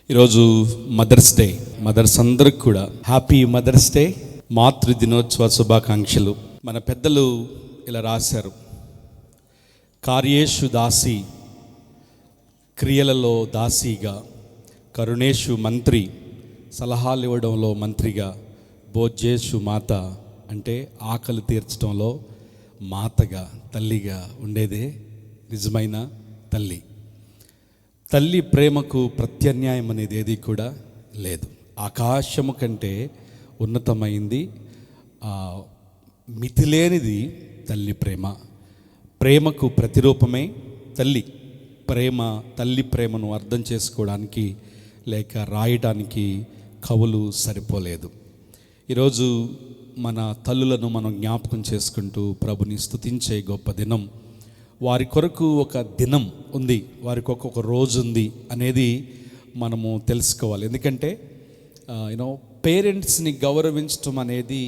ఈరోజు mothers day. Mothers అందరికి కూడా హ్యాపీ మదర్స్ డే, మాతృ దినోత్సవ శుభాకాంక్షలు. మన పెద్దలు ఇలా రాశారు: కార్యేషు దాసి, క్రియలలో దాసిగా, కరుణేషు మంత్రి, సలహాలు ఇవ్వడంలో మంత్రిగా, భోజ్యేషు మాత అంటే ఆకలి తీర్చడంలో మాతగా, తల్లిగా ఉండేదే నిజమైన తల్లి. తల్లి ప్రేమకు ప్రత్యామ్నాయం అనేది ఏది కూడా లేదు. ఆకాశము కంటే ఉన్నతమైంది, మితిలేనిది తల్లి ప్రేమ. ప్రేమకు ప్రతిరూపమే తల్లి ప్రేమ. తల్లి ప్రేమను అర్థం చేసుకోవడానికి లేక రాయడానికి కవులు సరిపోలేదు. ఈరోజు మన తల్లులను మనం జ్ఞాపకం చేసుకుంటూ ప్రభుని స్తుతించే గొప్ప దినం. వారి కొరకు ఒక దినం ఉంది, వారికి ఒక రోజు ఉంది అనేది మనము తెలుసుకోవాలి. ఎందుకంటే పేరెంట్స్ని గౌరవించడం అనేది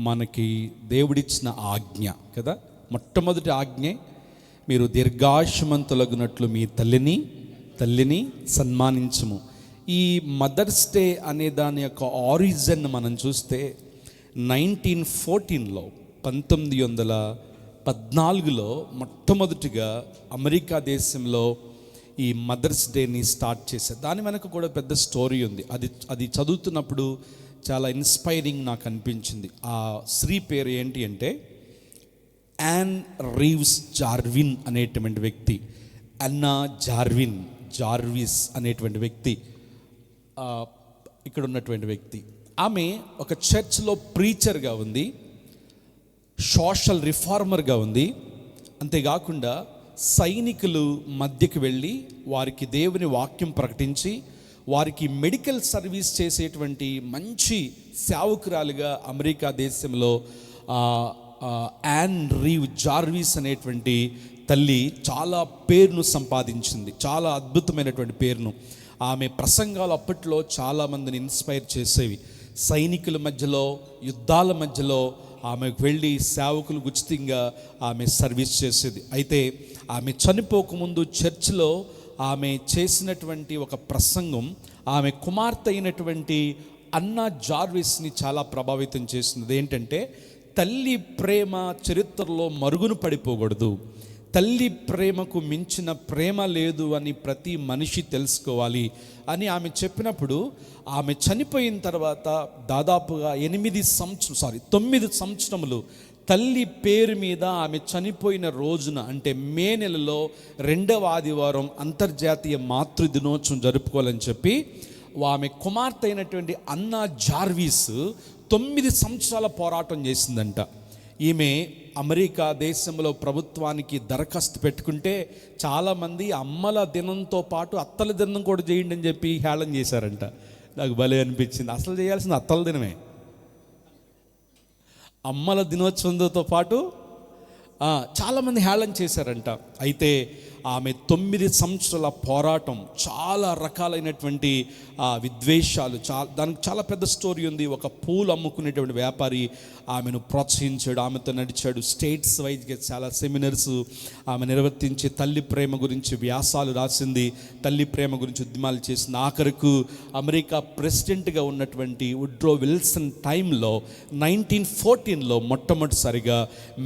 మనకి దేవుడిచ్చిన ఆజ్ఞ కదా. మొట్టమొదటి ఆజ్ఞే, మీరు దీర్ఘాయుష్మంతులగునట్లు మీ తల్లిని సన్మానించము. ఈ మదర్స్ డే అనే దాని యొక్క ఆరిజిన్ మనం చూస్తే 1914లో 1914లో మొట్టమొదటిగా అమెరికా దేశంలో ఈ మదర్స్ డేని స్టార్ట్ చేశారు. దాని వెనక కూడా పెద్ద స్టోరీ ఉంది. అది చదువుతున్నప్పుడు చాలా ఇన్స్పైరింగ్ నాకు అనిపించింది. ఆ స్త్రీ పేరు ఏంటి అంటే యాన్ రీవ్స్ జార్విన్ అనేటువంటి వ్యక్తి. అన్నా జార్విస్ అనేటువంటి వ్యక్తి, ఇక్కడ ఉన్నటువంటి వ్యక్తి. ఆమె ఒక చర్చ్లో ప్రీచర్గా ఉంది, సోషల్ రిఫార్మర్గా ఉంది. అంతేకాకుండా సైనికులు మధ్యకి వెళ్ళి వారికి దేవుని వాక్యం ప్రకటించి వారికి మెడికల్ సర్వీస్ చేసేటువంటి మంచి సేవకురాలుగా అమెరికా దేశంలో యాన్ రీవ్ జార్విస్ అనేటువంటి తల్లి చాలా పేరును సంపాదించింది, చాలా అద్భుతమైనటువంటి పేరును. ఆమె ప్రసంగాలు అప్పట్లో చాలామందిని ఇన్స్పైర్ చేసేవి. సైనికుల మధ్యలో, యుద్ధాల మధ్యలో ఆమెకు వెళ్ళి సేవకులు ఉచితంగా ఆమె సర్వీస్ చేసేది. అయితే ఆమె చనిపోకముందు చర్చిలో ఆమె చేసినటువంటి ఒక ప్రసంగం ఆమె కుమార్తె అయినటువంటి అన్నా జార్విస్ని చాలా ప్రభావితం చేసింది. ఏంటంటే తల్లి ప్రేమ చరిత్రలో మరుగున పడిపోకూడదు, తల్లి ప్రేమకు మించిన ప్రేమ లేదు అని ప్రతి మనిషి తెలుసుకోవాలి అని ఆమె చెప్పినప్పుడు, ఆమె చనిపోయిన తర్వాత దాదాపుగా 9 సంవత్సరములు తల్లి పేరు మీద ఆమె చనిపోయిన రోజున అంటే మే నెలలో 2వ ఆదివారం అంతర్జాతీయ మాతృ దినోత్సవం జరుపుకోవాలని చెప్పి ఆమె కుమార్తె అయినటువంటి అన్నా జార్విస్ 9 సంవత్సరాల పోరాటం చేసిందంట. ఈమె అమెరికా దేశంలో ప్రభుత్వానికి దరఖాస్తు పెట్టుకుంటే చాలామంది అమ్మల దినంతో పాటు అత్తల దినం కూడా చేయండి అని చెప్పి హేళన చేశారంట. నాకు భలే అనిపించింది. అసలు చేయాల్సింది అత్తల దినమే. అమ్మల దినోత్సవంతో పాటు చాలామంది హేళన చేశారంట. అయితే ఆమె 9 సంవత్సరాల పోరాటం, చాలా రకాలైనటువంటి విద్వేషాలు, దానికి చాలా పెద్ద స్టోరీ ఉంది. ఒక పూలు అమ్ముకునేటువంటి వ్యాపారి ఆమెను ప్రోత్సహించాడు, ఆమెతో నడిచాడు. స్టేట్స్ వైజ్గా చాలా సెమినార్స్ ఆమె నిర్వర్తించి తల్లి ప్రేమ గురించి వ్యాసాలు రాసింది, తల్లి ప్రేమ గురించి ఉద్యమాలు చేసింది. ఆఖరకు అమెరికా ప్రెసిడెంట్గా ఉన్నటువంటి వుడ్రో విల్సన్ టైంలో 1914లో మొట్టమొదటిసారిగా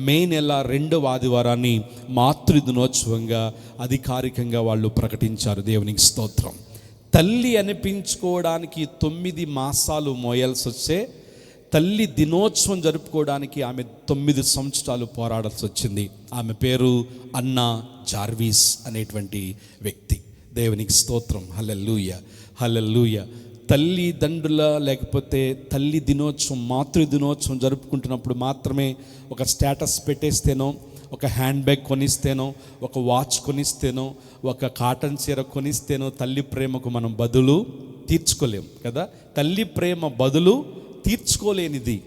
మే నెల 2వ ఆదివారాన్ని మాతృ దినోత్సవంగా అధికారికంగా వాళ్ళు ప్రకటించారు. దేవునికి స్తోత్రం. తల్లి అనిపించుకోవడానికి 9 మాసాలు మోయాల్సి వచ్చే తల్లి దినోత్సవం జరుపుకోవడానికి ఆమె 9 సంవత్సరాలు పోరాడాల్సి వచ్చింది. ఆమె పేరు అన్నా జార్విస్ అనేటువంటి వ్యక్తి. దేవునికి స్తోత్రం. హల్లెలూయా, హల్లెలూయా. తల్లిదండ్రుల లేకపోతే తల్లి దినోత్సవం, మాతృ దినోత్సవం జరుపుకుంటున్నప్పుడు మాత్రమే ఒక స్టేటస్ పెట్టేస్తేనో, ఒక హ్యాండ్ బ్యాగ్ కొనిస్తేనో, ఒక వాచ్ కొనిస్తేనో, ఒక కాటన్ చీర కొనిస్తేనో తల్లి ప్రేమకు మనం బదులు తీర్చుకోలేం కదా. తల్లి ప్రేమ బదులు తీర్చుకోలేనిది.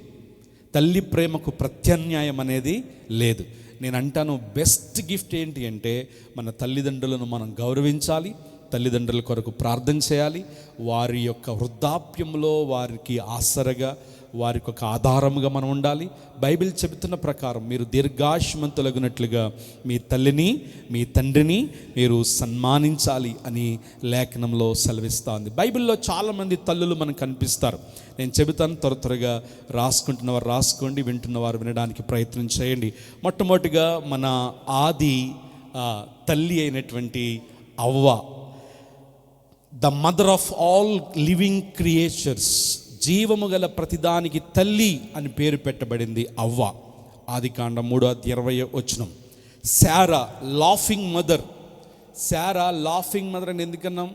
తల్లి ప్రేమకు ప్రత్యామ్నాయం అనేది లేదు. నేను అంటాను, బెస్ట్ గిఫ్ట్ ఏంటి అంటే మన తల్లిదండ్రులను మనం గౌరవించాలి, తల్లిదండ్రుల కొరకు ప్రార్థన చేయాలి. వారి యొక్క వృద్ధాప్యంలో వారికి ఆసరగా, వారికి ఒక ఆధారముగా మనం ఉండాలి. బైబిల్ చెబుతున్న ప్రకారం మీరు దీర్ఘాయుష్మంతులగునట్లుగా మీ తల్లిని మీ తండ్రిని మీరు సన్మానించాలి అని లేఖనంలో సెలవిస్తుంది. బైబిల్లో చాలామంది తల్లులు మనకు కనిపిస్తారు. నేను చెబుతాను, త్వరగా రాసుకుంటున్నవారు రాసుకోండి, వింటున్నవారు వినడానికి ప్రయత్నం చేయండి. మొట్టమొదటిగా మన ఆది తల్లి అయినటువంటి అవ్వ, the mother of all living creatures, జీవము గల ప్రతిదానికి తల్లి అని పేరు పెట్టబడింది అవ్వ. ఆదికాండం 3:20. Sarah laughing mother. Sarah laughing mother అని ఎందుకన్నాం?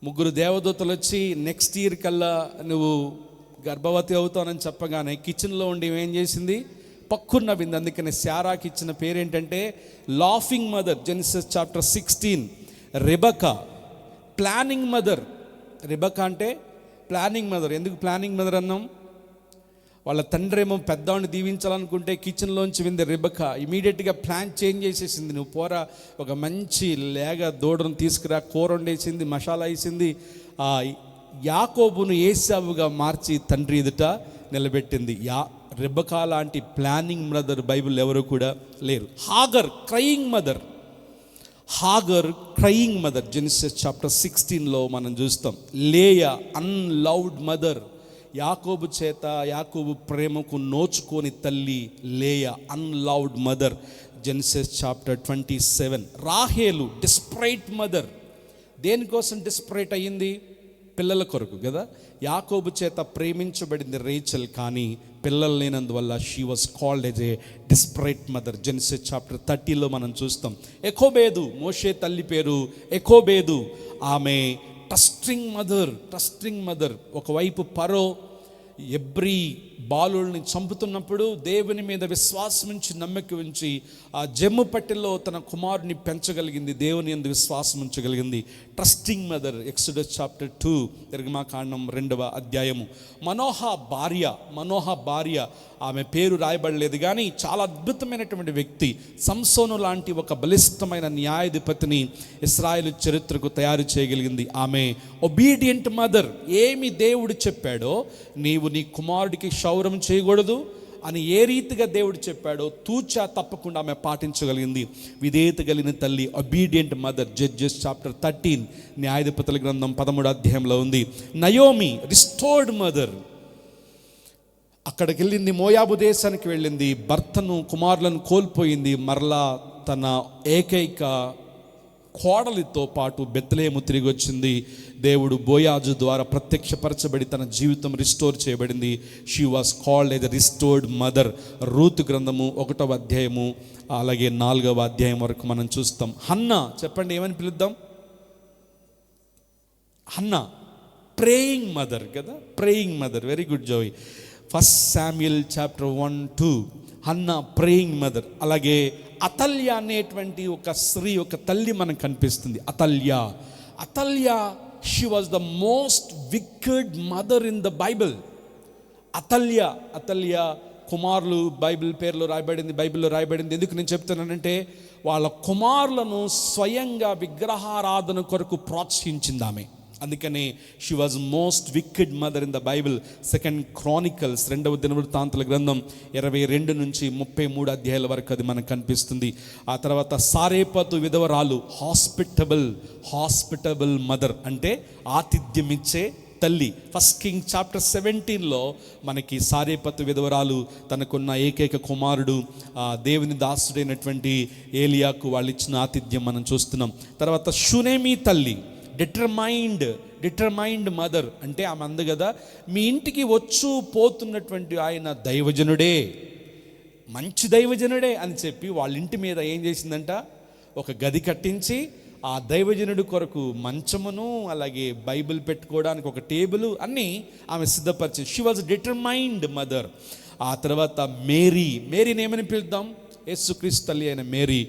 3 దేవదూతలు వచ్చి నెక్స్ట్ ఇయర్ కల్లా నువ్వు గర్భవతి అవుతానని చెప్పగానే కిచెన్లో ఉండి ఏం చేసింది? పక్కున నవ్వింది. అందుకని శారాకి ఇచ్చిన పేరేంటంటే laughing mother. Genesis chapter 16. Rebecca planning mother. Rebecca అంటే ప్లానింగ్ మదర్. ఎందుకు ప్లానింగ్ మదర్ అన్నాం? వాళ్ళ తండ్రి ఏమో పెద్దవాడిని దీవించాలనుకుంటే కిచెన్లోంచి వింది రెబకా. ఇమీడియట్గా ప్లాన్ చేంజ్ చేసేసింది. నువ్వు పోరా, ఒక మంచి లేగ దూడను తీసుకురా, కూర వండేసింది, మసాలా వేసింది. యాకోబును ఏశావుగా మార్చి తండ్రి ఎదుట నిలబెట్టింది. రెబకా లాంటి ప్లానింగ్ మదర్ బైబిల్ ఎవరు కూడా లేరు. Hagar crying mother. Hagar crying mother Genesis chapter 16లో మనం చూస్తాం. Leah unloved mother. యాకోబు చేత యాకోబు ప్రేమకు నోచుకోని తల్లి Leah unloved mother Genesis chapter 27. రాహేలు డిస్పరైట్ మదర్. దేనికోసం డిస్పరైట్ అయ్యింది? పిల్లల కొరకు కదా. యాకోబు చేత ప్రేమించబడింది రేచల్, కానీ పిల్లలు లేనందువల్ల she was called as a desperate mother. Genesis chapter 30లో మనం చూస్తాం. ఎకోబేదు, మోషే తల్లి పేరు ఎకోబేదు. ఆమె ట్రస్టింగ్ మదర్. ఒకవైపు పరో ఎబ్రీ బాలుల్ని చంపుతున్నప్పుడు దేవుని మీద విశ్వాసం ఉంచి నమ్మకం ఉంచి ఆ జమ్ము పట్టెలో తన కుమారుని పెంచగలిగింది, దేవుని యందు విశ్వాసం ఉంచగలిగింది. Trusting mother. ఎక్సోడస్ చాప్టర్ 2 నిర్గమాకాండం 2వ. మనోహ భార్య. ఆమె పేరు రాయబడలేదు కానీ చాలా అద్భుతమైనటువంటి వ్యక్తి. సంసోను లాంటి ఒక బలిష్టమైన న్యాయాధిపతిని ఇశ్రాయేలు చరిత్రకు తయారు చేయగలిగింది. ఆమె ఒబీడియంట్ మదర్. ఏమి దేవుడు చెప్పాడో, నీవు నీ కుమారుడికి క్షౌరం చేయకూడదు అని ఏ రీతిగా దేవుడు చెప్పాడో తూచా తప్పకుండా ఆమె పాటించగలిగింది. విధేయత కలిగిన తల్లి, ఒబీడియంట్ మదర్. జడ్జెస్ చాప్టర్ 13 న్యాయాధిపతుల గ్రంథం 13వ ఉంది. Naomi restored mother. అక్కడికి వెళ్ళింది, మోయాబు దేశానికి వెళ్ళింది, భర్తను కుమారులను కోల్పోయింది. మరలా తన ఏకైక కోడలితో పాటు బెత్లెహేము తిరిగి వచ్చింది. దేవుడు బోయాజు ద్వారా ప్రత్యక్షపరచబడి తన జీవితం రిస్టోర్ చేయబడింది. She was called a restored mother. Ruth గ్రంథము 1వ అలాగే 4వ వరకు మనం చూస్తాం. హన్నా, చెప్పండి ఏమని పిలుద్దాం? హన్నా ప్రేయింగ్ మదర్ కదా. Praying mother. Very good Joy. 1 Samuel chapter 1-2. Hannah praying mother. అలాగే అతల్య అనేటువంటి ఒక స్త్రీ, ఒక తల్లి మనకు కనిపిస్తుంది. Athaliah she was the most wicked mother in the Bible. Athaliah కుమారులు బైబిల్లో రాయబడింది. ఎందుకు నేను చెప్తున్నానంటే, వాళ్ళ కుమారులను స్వయంగా విగ్రహారాధన కొరకు ప్రోత్సహించింది ఆమె. అందుకనే she was most wicked mother in the Bible. 2 Chronicles 2వ దినవృత్తాంతాల గ్రంథం 22 నుంచి 33 వరకు అది మనకు కనిపిస్తుంది. ఆ తర్వాత సారేపతు విధవరాలు, హాస్పిటబుల్ మదర్ అంటే ఆతిథ్యం ఇచ్చే తల్లి. 1 కింగ్ చాప్టర్ 17లో మనకి సారేపతు విధవరాలు తనకున్న ఏకైక కుమారుడు దేవుని దాసుడైనటువంటి ఏలియాకు వాళ్ళు ఇచ్చిన ఆతిథ్యం మనం చూస్తున్నాం. తర్వాత షునేమి తల్లి, డిటర్మైండ్ మదర్ అంటే ఆమె అంది కదా, మీ ఇంటికి పోతున్నటువంటి ఆయన దైవజనుడే, మంచి దైవజనుడే అని చెప్పి వాళ్ళ ఇంటి మీద ఏం చేసిందంట, ఒక గది కట్టించి ఆ దైవజనుడి కొరకు మంచమును అలాగే బైబిల్ పెట్టుకోవడానికి ఒక టేబుల్ అన్నీ ఆమె సిద్ధపరిచింది. She was determined mother. ఆ తర్వాత మేరీని ఏమని పిలుద్దాం? యేసుక్రీస్తు తల్లి అయిన మేరీ.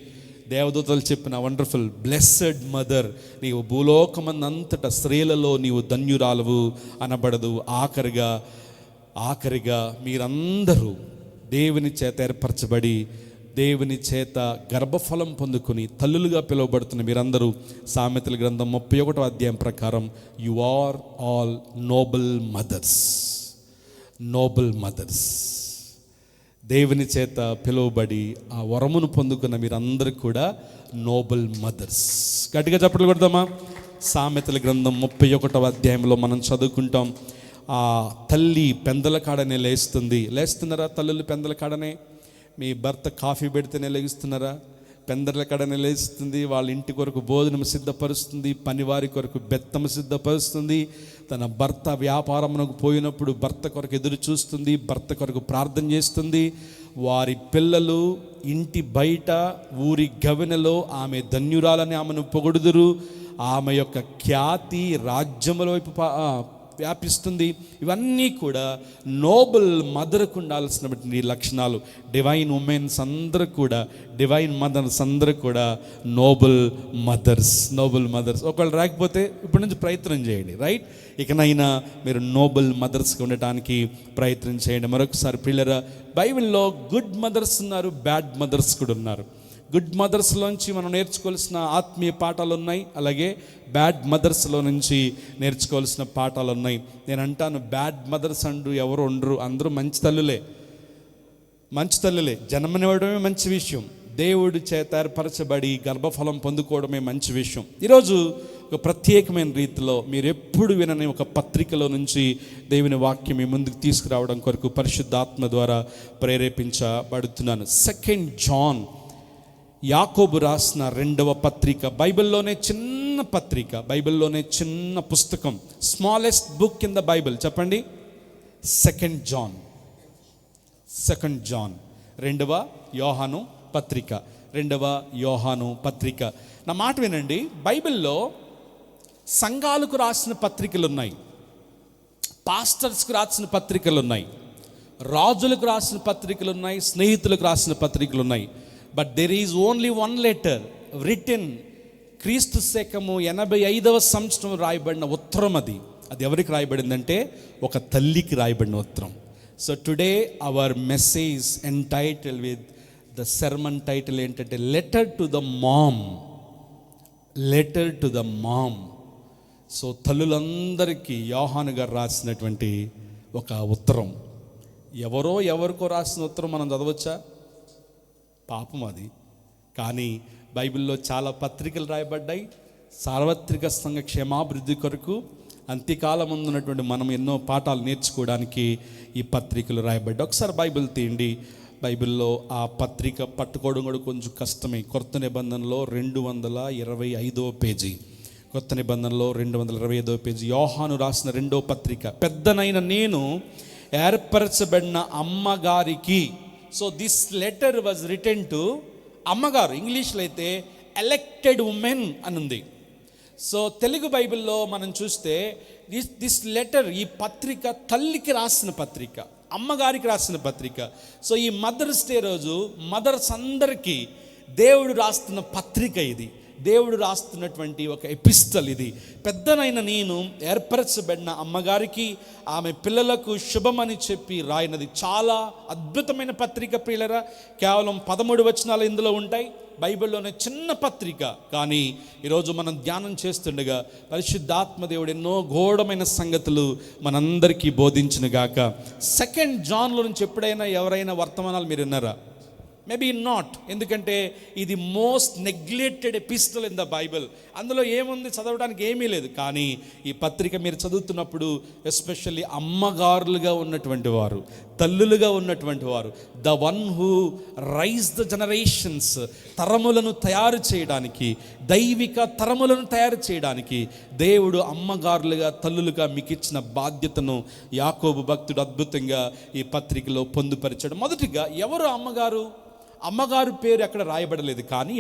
దేవదూతలు చెప్పిన వండర్ఫుల్ బ్లెస్సెడ్ మదర్. నీవు భూలోకమందంతటా స్త్రీలలో నీవు ధన్యురాలవు అనబడదు. ఆఖరిగా మీరందరూ దేవుని చేత ఏర్పరచబడి దేవుని చేత గర్భఫలం పొందుకుని తల్లులుగా పిలువబడుతున్న మీరందరూ సామెతల గ్రంథం 31వ ప్రకారం you are all noble mothers. Noble mothers. దేవుని చేత పిలువబడి ఆ వరమును పొందుకున్న మీరందరూ కూడా నోబుల్ మదర్స్. గట్టిగా చప్పట్లు కొడదామా? సామెతల గ్రంథం 31వ అధ్యాయంలో మనం చదువుకుంటాం. ఆ తల్లి పెందల కాడనే లేస్తున్నారా? తల్లులు పెందల కాడనే. మీ భర్త కాఫీ పెడితేనే లేస్తున్నారా? పెందల కాడనే లేస్తుంది. వాళ్ళ ఇంటి కొరకు భోజనం సిద్ధపరుస్తుంది, పనివారి కొరకు బెత్తము సిద్ధపరుస్తుంది. తన భర్త వ్యాపారమునకు పోయినప్పుడు భర్త కొరకు ఎదురు చూస్తుంది, భర్త కొరకు ప్రార్థన చేస్తుంది. వారి పిల్లలు ఇంటి బయట ఊరి గవెనలో ఆమె ధన్యురాలని ఆమెను పొగుడుదురు. ఆమె యొక్క ఖ్యాతి రాజ్యముల వైపు వ్యాపిస్తుంది. ఇవన్నీ కూడా నోబుల్ మదర్కు ఉండాల్సినటువంటి లక్షణాలు. డివైన్ ఉమెన్స్ అందరూ కూడా, డివైన్ మదర్స్ అందరూ కూడా నోబుల్ మదర్స్. ఒకళ్ళు రాకపోతే ఇప్పటి నుంచి ప్రయత్నం చేయండి, రైట్? ఇకనైనా మీరు నోబుల్ మదర్స్గా ఉండటానికి ప్రయత్నం చేయండి. మరొకసారి పిల్లరా, బైబిల్లో గుడ్ మదర్స్ ఉన్నారు, బ్యాడ్ మదర్స్ కూడా ఉన్నారు. గుడ్ మదర్స్లోంచి మనం నేర్చుకోవాల్సిన ఆత్మీయ పాఠాలు ఉన్నాయి, అలాగే బ్యాడ్ మదర్స్లో నుంచి నేర్చుకోవాల్సిన పాఠాలు ఉన్నాయి. నేను అంటాను, బ్యాడ్ మదర్స్ ఎవరు ఉండరు, అందరూ మంచి తల్లులే. జన్మనివ్వడమే మంచి విషయం, దేవుడి చేత ఏర్పరచబడి గర్భఫలం పొందుకోవడమే మంచి విషయం. ఈరోజు ఒక ప్రత్యేకమైన రీతిలో మీరు ఎప్పుడు వినని ఒక పత్రికలో నుంచి దేవుని వాక్యం మీ ముందుకు తీసుకురావడం కొరకు పరిశుద్ధాత్మ ద్వారా ప్రేరేపించబడుతున్నాను. 2 జాన్, యాకోబు రాసిన 2వ పత్రిక. బైబిల్లోనే చిన్న పత్రిక, బైబిల్లోనే చిన్న పుస్తకం, smallest book in the Bible. చెప్పండి, 2 జాన్. 2వ యోహాను పత్రిక. నా మాట వినండి. బైబిల్లో సంఘాలకు రాసిన పత్రికలు ఉన్నాయి, పాస్టర్స్కి రాసిన పత్రికలు ఉన్నాయి, రాజులకు రాసిన పత్రికలు ఉన్నాయి, స్నేహితులకు రాసిన పత్రికలు ఉన్నాయి. But there is only 1 letter written, క్రీస్తు శకము 85వ సంవత్సరం రాయబడిన ఉత్తరం. అది ఎవరికి రాయబడిందంటే ఒక తల్లికి రాయబడిన ఉత్తరం. So today our message entitle with the sermon title ఏంటంటే letter to the mom. So తల్లులందరికీ యోహాను గారు రాసినటువంటి ఒక ఉత్తరం. ఎవరికో రాసిన ఉత్తరం మనం చదవచ్చా? పాపం అది. కానీ బైబిల్లో చాలా పత్రికలు రాయబడ్డాయి. సార్వత్రిక సంఘ క్షేమాభివృద్ధి కొరకు అంత్యకాలం ఉన్నటువంటి మనం ఎన్నో పాఠాలు నేర్చుకోవడానికి ఈ పత్రికలు రాయబడ్డాయి. ఒకసారి బైబిల్ తీయండి. బైబిల్లో ఆ పత్రిక పట్టుకోవడం కూడా కొంచెం కష్టమే. కొత్త నిబంధనలో 225వ పేజీ. కొత్త నిబంధనలో 225వ పేజీ, యోహాను రాసిన 2వ పత్రిక. పెద్దనైన నేను ఏర్పరచబడిన అమ్మగారికి. So this letter was written to అమ్మగారు. ఇంగ్లీష్లో అయితే ఎలెక్టెడ్ ఉమెన్ అని ఉంది. సో తెలుగు బైబిల్లో మనం చూస్తే దిస్ లెటర్, ఈ పత్రిక తల్లికి రాసిన పత్రిక, అమ్మగారికి రాసిన పత్రిక. సో ఈ మదర్స్ డే రోజు మదర్స్ అందరికీ దేవుడు రాస్తున్న పత్రిక ఇది, దేవుడు రాస్తున్నటువంటి ఒక ఎపిస్టల్ ఇది. పెద్దనైన నేను ఏర్పరచబడిన అమ్మగారికి, ఆమె పిల్లలకు శుభమని చెప్పి రాయినది. చాలా అద్భుతమైన పత్రిక ప్రియులరా. కేవలం 13 వచనాలు ఇందులో ఉంటాయి. బైబిల్లోనే చిన్న పత్రిక, కానీ ఈరోజు మనం ధ్యానం చేస్తుండగా పరిశుద్ధాత్మ దేవుడు ఎన్నో ఘోరమైన సంగతులు మనందరికీ బోధించునుగాక. 2 జాన్లో నుంచి ఎప్పుడైనా ఎవరైనా వర్తమానాలు మీరు విన్నారా? Maybe not. ఎందుకంటే ఇది most neglected epistle in the Bible. అందులో ఏముంది, చదవడానికి ఏమీ లేదు. కానీ ఈ పత్రిక మీరు చదువుతున్నప్పుడు ఎస్పెషల్లీ అమ్మగారులుగా ఉన్నటువంటి వారు, తల్లులుగా ఉన్నటువంటి వారు, the one who rise the generations, తరములను తయారు చేయడానికి, దైవిక తరములను తయారు చేయడానికి దేవుడు అమ్మగారులుగా, తల్లులుగా మీకు ఇచ్చిన బాధ్యతను యాకోబు భక్తుడు అద్భుతంగా ఈ పత్రికలో పొందుపరిచాడు. మొదటిగా ఎవరు అమ్మగారు? అమ్మగారు పేరు ఎక్కడ రాయబడలేదు. కానీ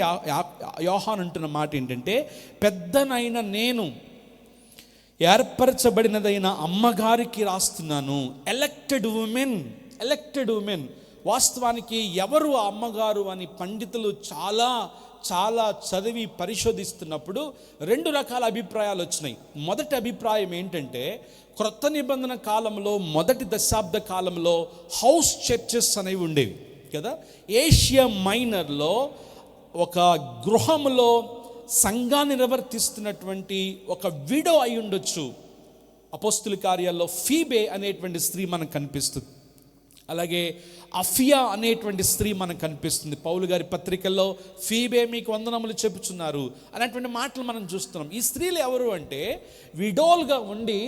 యోహాను అంటున్న మాట ఏంటంటే, పెద్దనైన నేను ఏర్పరచబడినదైన అమ్మగారికి రాస్తున్నాను. Elected women. వాస్తవానికి ఎవరు ఆ అమ్మగారు అని పండితులు చాలా చదివి పరిశోధిస్తున్నప్పుడు 2 రకాల అభిప్రాయాలు వచ్చినాయి. మొదటి అభిప్రాయం ఏంటంటే, క్రొత్త నిబంధన కాలంలో మొదటి దశాబ్ద కాలంలో హౌస్ చర్చెస్ అనేవి ఉండేవి కదా. ఏషియా మైనర్లో ఒక గృహంలో సంఘాన్ని నిర్వర్తిస్తున్నటువంటి ఒక విడో అయి ఉండొచ్చు, అపోస్తుల కార్యాల్లో ఫీబే అనేటువంటి స్త్రీ మనకు కనిపిస్తుంది. అలాగే అఫియా అనేటువంటి స్త్రీ మనకు కనిపిస్తుంది. పౌలు గారి పత్రికల్లో ఫీబే మీకు వందనములు చెప్పుచున్నారు అనేటువంటి మాటలు మనం చూస్తున్నాం. ఈ స్త్రీలు ఎవరు అంటే విడోల్గా ఉండి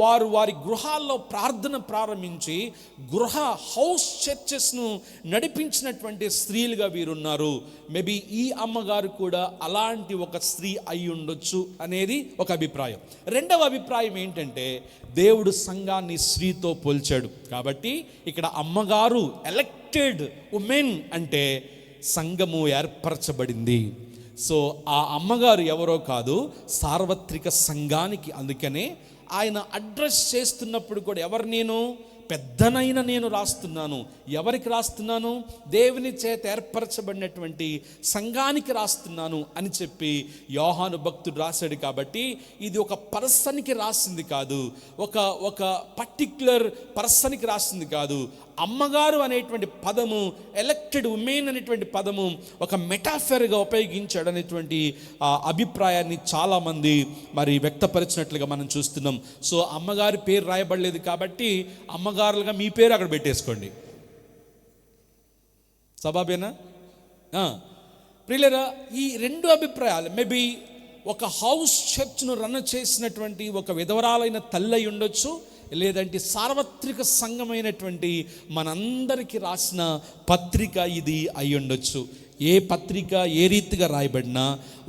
వారు వారి గృహాల్లో ప్రార్థన ప్రారంభించి హౌస్ చర్చెస్ను నడిపించినటువంటి స్త్రీలుగా వీరున్నారు. మేబీ ఈ అమ్మగారు కూడా అలాంటి ఒక స్త్రీ అయి ఉండొచ్చు అనేది ఒక అభిప్రాయం. రెండవ అభిప్రాయం ఏంటంటే దేవుడు సంఘాన్ని స్త్రీతో పోల్చాడు కాబట్టి ఇక్కడ అమ్మగారు ఎలక్టెడ్ ఉమెన్ అంటే సంఘము ఏర్పరచబడింది. సో ఆ అమ్మగారు ఎవరో కాదు, సార్వత్రిక సంఘానికి. అందుకనే ఆయన అడ్రస్ చేస్తున్నప్పుడు కూడా ఎవరు, నేను పెద్దనైన నేను రాస్తున్నాను. ఎవరికి రాస్తున్నాను? దేవుని చేత ఏర్పరచబడినటువంటి సంఘానికి రాస్తున్నాను అని చెప్పి యోహాను భక్తుడు రాశాడు. కాబట్టి ఇది ఒక పర్సన్కి రాసింది కాదు, ఒక పర్టిక్యులర్ పర్సన్కి రాసింది కాదు. అమ్మగారు అనేటువంటి పదము, ఎలక్టెడ్ ఉమెన్ అనేటువంటి పదము ఒక మెటాఫర్గా ఉపయోగించాడు అనేటువంటి అభిప్రాయాన్ని చాలామంది మరి వ్యక్తపరిచినట్లుగా మనం చూస్తున్నాం. సో అమ్మగారి పేరు రాయబడలేదు కాబట్టి అమ్మగారులుగా మీ పేరు అక్కడ పెట్టేసుకోండి. సబాబేనా? ప్రియులరా, ఈ రెండు అభిప్రాయాలు మేబీ ఒక హౌస్ చర్చ్ను రన్ చేసినటువంటి ఒక విధవరాలైన తల్లి అయి ఉండొచ్చు, లేదంటే సార్వత్రిక సంఘమైనటువంటి మనందరికీ రాసిన పత్రిక ఇది అయి ఉండొచ్చు. ఏ పత్రిక ఏ రీతిగా రాయబడినా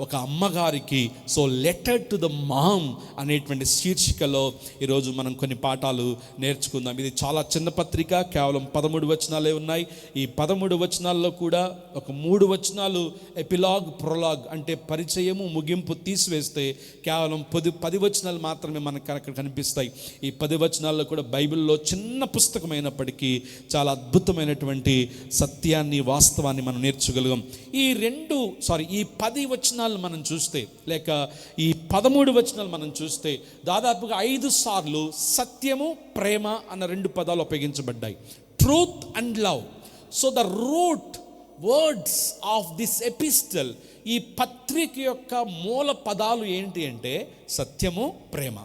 ఒక అమ్మగారికి. So letter to the mom అనేటువంటి శీర్షికలో ఈరోజు మనం కొన్ని పాఠాలు నేర్చుకుందాం. ఇది చాలా చిన్న పత్రిక, కేవలం 13 వచనాలే ఉన్నాయి. ఈ 13 వచనాల్లో కూడా ఒక 3 వచనాలు ఎపిలాగ్, ప్రొలాగ్ అంటే పరిచయము, ముగింపు తీసివేస్తే కేవలం 10 వచనాలు మాత్రమే మనకు అక్కడ కనిపిస్తాయి. ఈ 10 వచనాల్లో కూడా బైబిల్లో చిన్న పుస్తకమైనప్పటికీ చాలా అద్భుతమైనటువంటి సత్యాన్ని, వాస్తవాన్ని మనం నేర్చుకోగలిగాం. ఈ 10 వచనాలు మనం చూస్తే, లేక ఈ 13 వచనాలు మనం చూస్తే దాదాపుగా 5 సార్లు సత్యము, ప్రేమ అన్న 2 పదాలు ఉపయోగించబడ్డాయి. Truth and love. So the root words of this epistle, ఈ పత్రిక యొక్క మూల పదాలు ఏంటి అంటే సత్యము, ప్రేమ.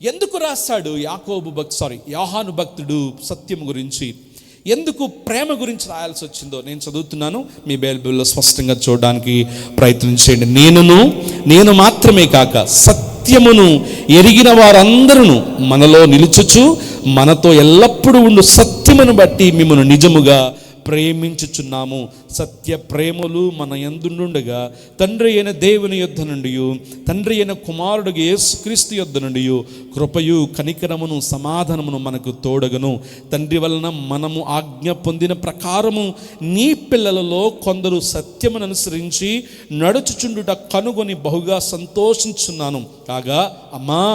ఎందుకు రాశాడు యోహాను భక్తుడు సత్యము గురించి, ఎందుకు ప్రేమ గురించి రాయాల్సి వచ్చిందో నేను చదువుతున్నాను. మీ బైబిల్లో స్పష్టంగా చూడడానికి ప్రయత్నించండి. నేను మాత్రమే కాక సత్యమును ఎరిగిన వారందరూ మనలో నిలుచుచు మనతో ఎల్లప్పుడూ ఉండు సత్యమును బట్టి మిమ్మల్ని నిజముగా ప్రేమించుచున్నాము. సత్య ప్రేమలు మన యందుండగా తండ్రి అయిన దేవుని యొద్ద నుండి, తండ్రి అయిన కుమారుడు యేసుక్రీస్తు యొద్ద నుండి కృపయు కనికరమును సమాధానమును మనకు తోడగను. తండ్రి వలన మనము ఆజ్ఞ పొందిన ప్రకారము నీ పిల్లలలో కొందరు సత్యమును అనుసరించి నడుచుచుండుట కనుగొని బహుగా సంతోషించున్నాను. కాగా అమ్మా,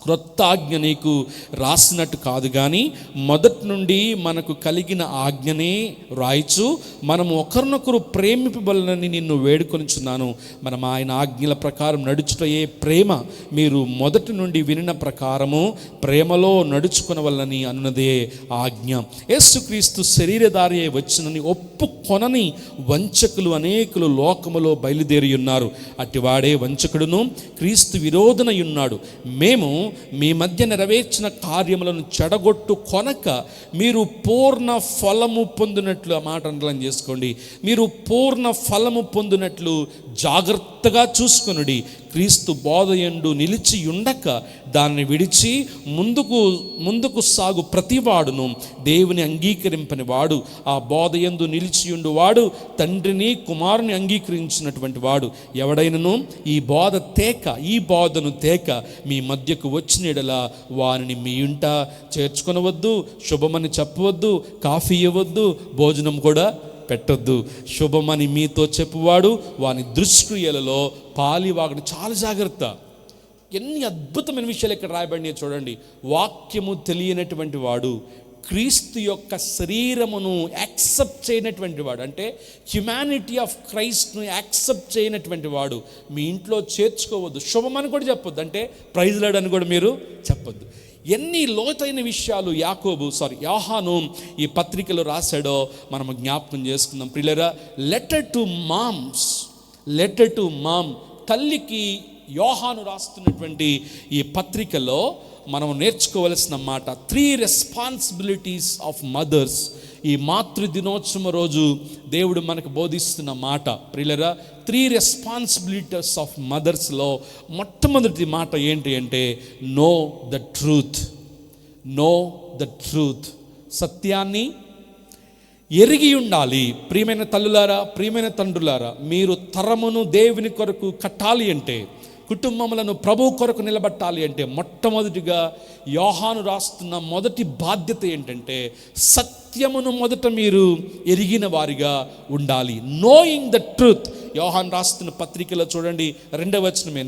క్రొత్త ఆజ్ఞ నీకు రాసినట్టు కాదు, కానీ మొదటి నుండి మనకు కలిగిన ఆజ్ఞనే రాయిచు మనము ఒకరినొకరు ప్రేమింపబలనని నిన్ను వేడుకొనిచున్నాను. మనం ఆయన ఆజ్ఞల ప్రకారం నడుచుటయే ప్రేమ. మీరు మొదటి నుండి వినిన ప్రకారము ప్రేమలో నడుచుకొనవలనని అన్నదే ఆజ్ఞ. యేసుక్రీస్తు శరీరధారి వచ్చినని ఒప్పుకొనని వంచకులు అనేకులు లోకములో బయలుదేరి ఉన్నారు. అటివాడే వంచకుడును క్రీస్తు విరోధనై ఉన్నాడు. మేము మీ మధ్య నెరవేర్చిన కార్యములను చెడగొట్టు కొనక మీరు పూర్ణ ఫలము పొందినట్లు, ఆ మాట అండర్లైన్ చేసుకోండి, మీరు పూర్ణ ఫలము పొందినట్లు జాగ్రత్తగా చూసుకొనుడి. క్రీస్తు బోధయందు నిలిచి ఉండక దాన్ని విడిచి ముందుకు సాగు ప్రతివాడును దేవుని అంగీకరింపని వాడు, ఆ బోధయందు నిలిచియుండు వాడు తండ్రిని కుమారుని అంగీకరించినటువంటి వాడు. ఎవడైనను ఈ బోధను తేక మీ మధ్యకు వచ్చిన యెడల వారిని మీ ఇంట చేర్చుకొనవద్దు, శుభమని చెప్పవద్దు, కాఫీ ఇవ్వద్దు, భోజనం కూడా పెట్టొద్దు. శుభమని మీతో చెప్పువాడు వాని దుష్క్రియలలో పాలివాగడు. చాలా జాగ్రత్త. ఎన్ని అద్భుతమైన విషయాలు ఇక్కడ రాయబడినాయో చూడండి. వాక్యము తెలియనటువంటి వాడు, క్రీస్తు యొక్క శరీరమును యాక్సెప్ట్ చేయనటువంటి వాడు, అంటే హ్యుమానిటీ ఆఫ్ క్రైస్ట్ను యాక్సెప్ట్ చేయనటువంటి వాడు మీ ఇంట్లో చేర్చుకోవద్దు. శుభమని కూడా చెప్పొద్దు, అంటే ప్రైజ్ లార్డ్ అని కూడా మీరు చెప్పొద్దు. ఎన్ని లోతైన విషయాలు యోహాను ఈ పత్రికలో రాశాడో మనము జ్ఞాపకం చేసుకుందాం. ప్రియులారా, లెటర్ టు మామ్, తల్లికి యోహాను రాస్తున్నటువంటి ఈ పత్రికలో మనం నేర్చుకోవలసిన మాట 3 రెస్పాన్సిబిలిటీస్ ఆఫ్ మదర్స్. ఈ మాతృ దినోత్సవం రోజు దేవుడు మనకు బోధిస్తున్న మాట ప్రియులరా, 3 రెస్పాన్సిబిలిటీస్ ఆఫ్ మదర్స్లో మొట్టమొదటి మాట ఏంటి అంటే no the truth. No the truth, సత్యాన్ని ఎరిగి ఉండాలి. ప్రియమైన తల్లులారా, ప్రియమైన తండ్రులారా, మీరు తరమును దేవుని కొరకు కట్టాలి అంటే, కుటుంబములను ప్రభు కొరకు నిలబెట్టాలి అంటే, మొట్టమొదటిగా యోహాను రాస్తున్న మొదటి బాధ్యత ఏంటంటే సత్యమును మొదట మీరు ఎరిగిన వారిగా ఉండాలి. Knowing the truth. యోహాను రాస్తున్న పత్రికలో చూడండి 2వ వచనమే,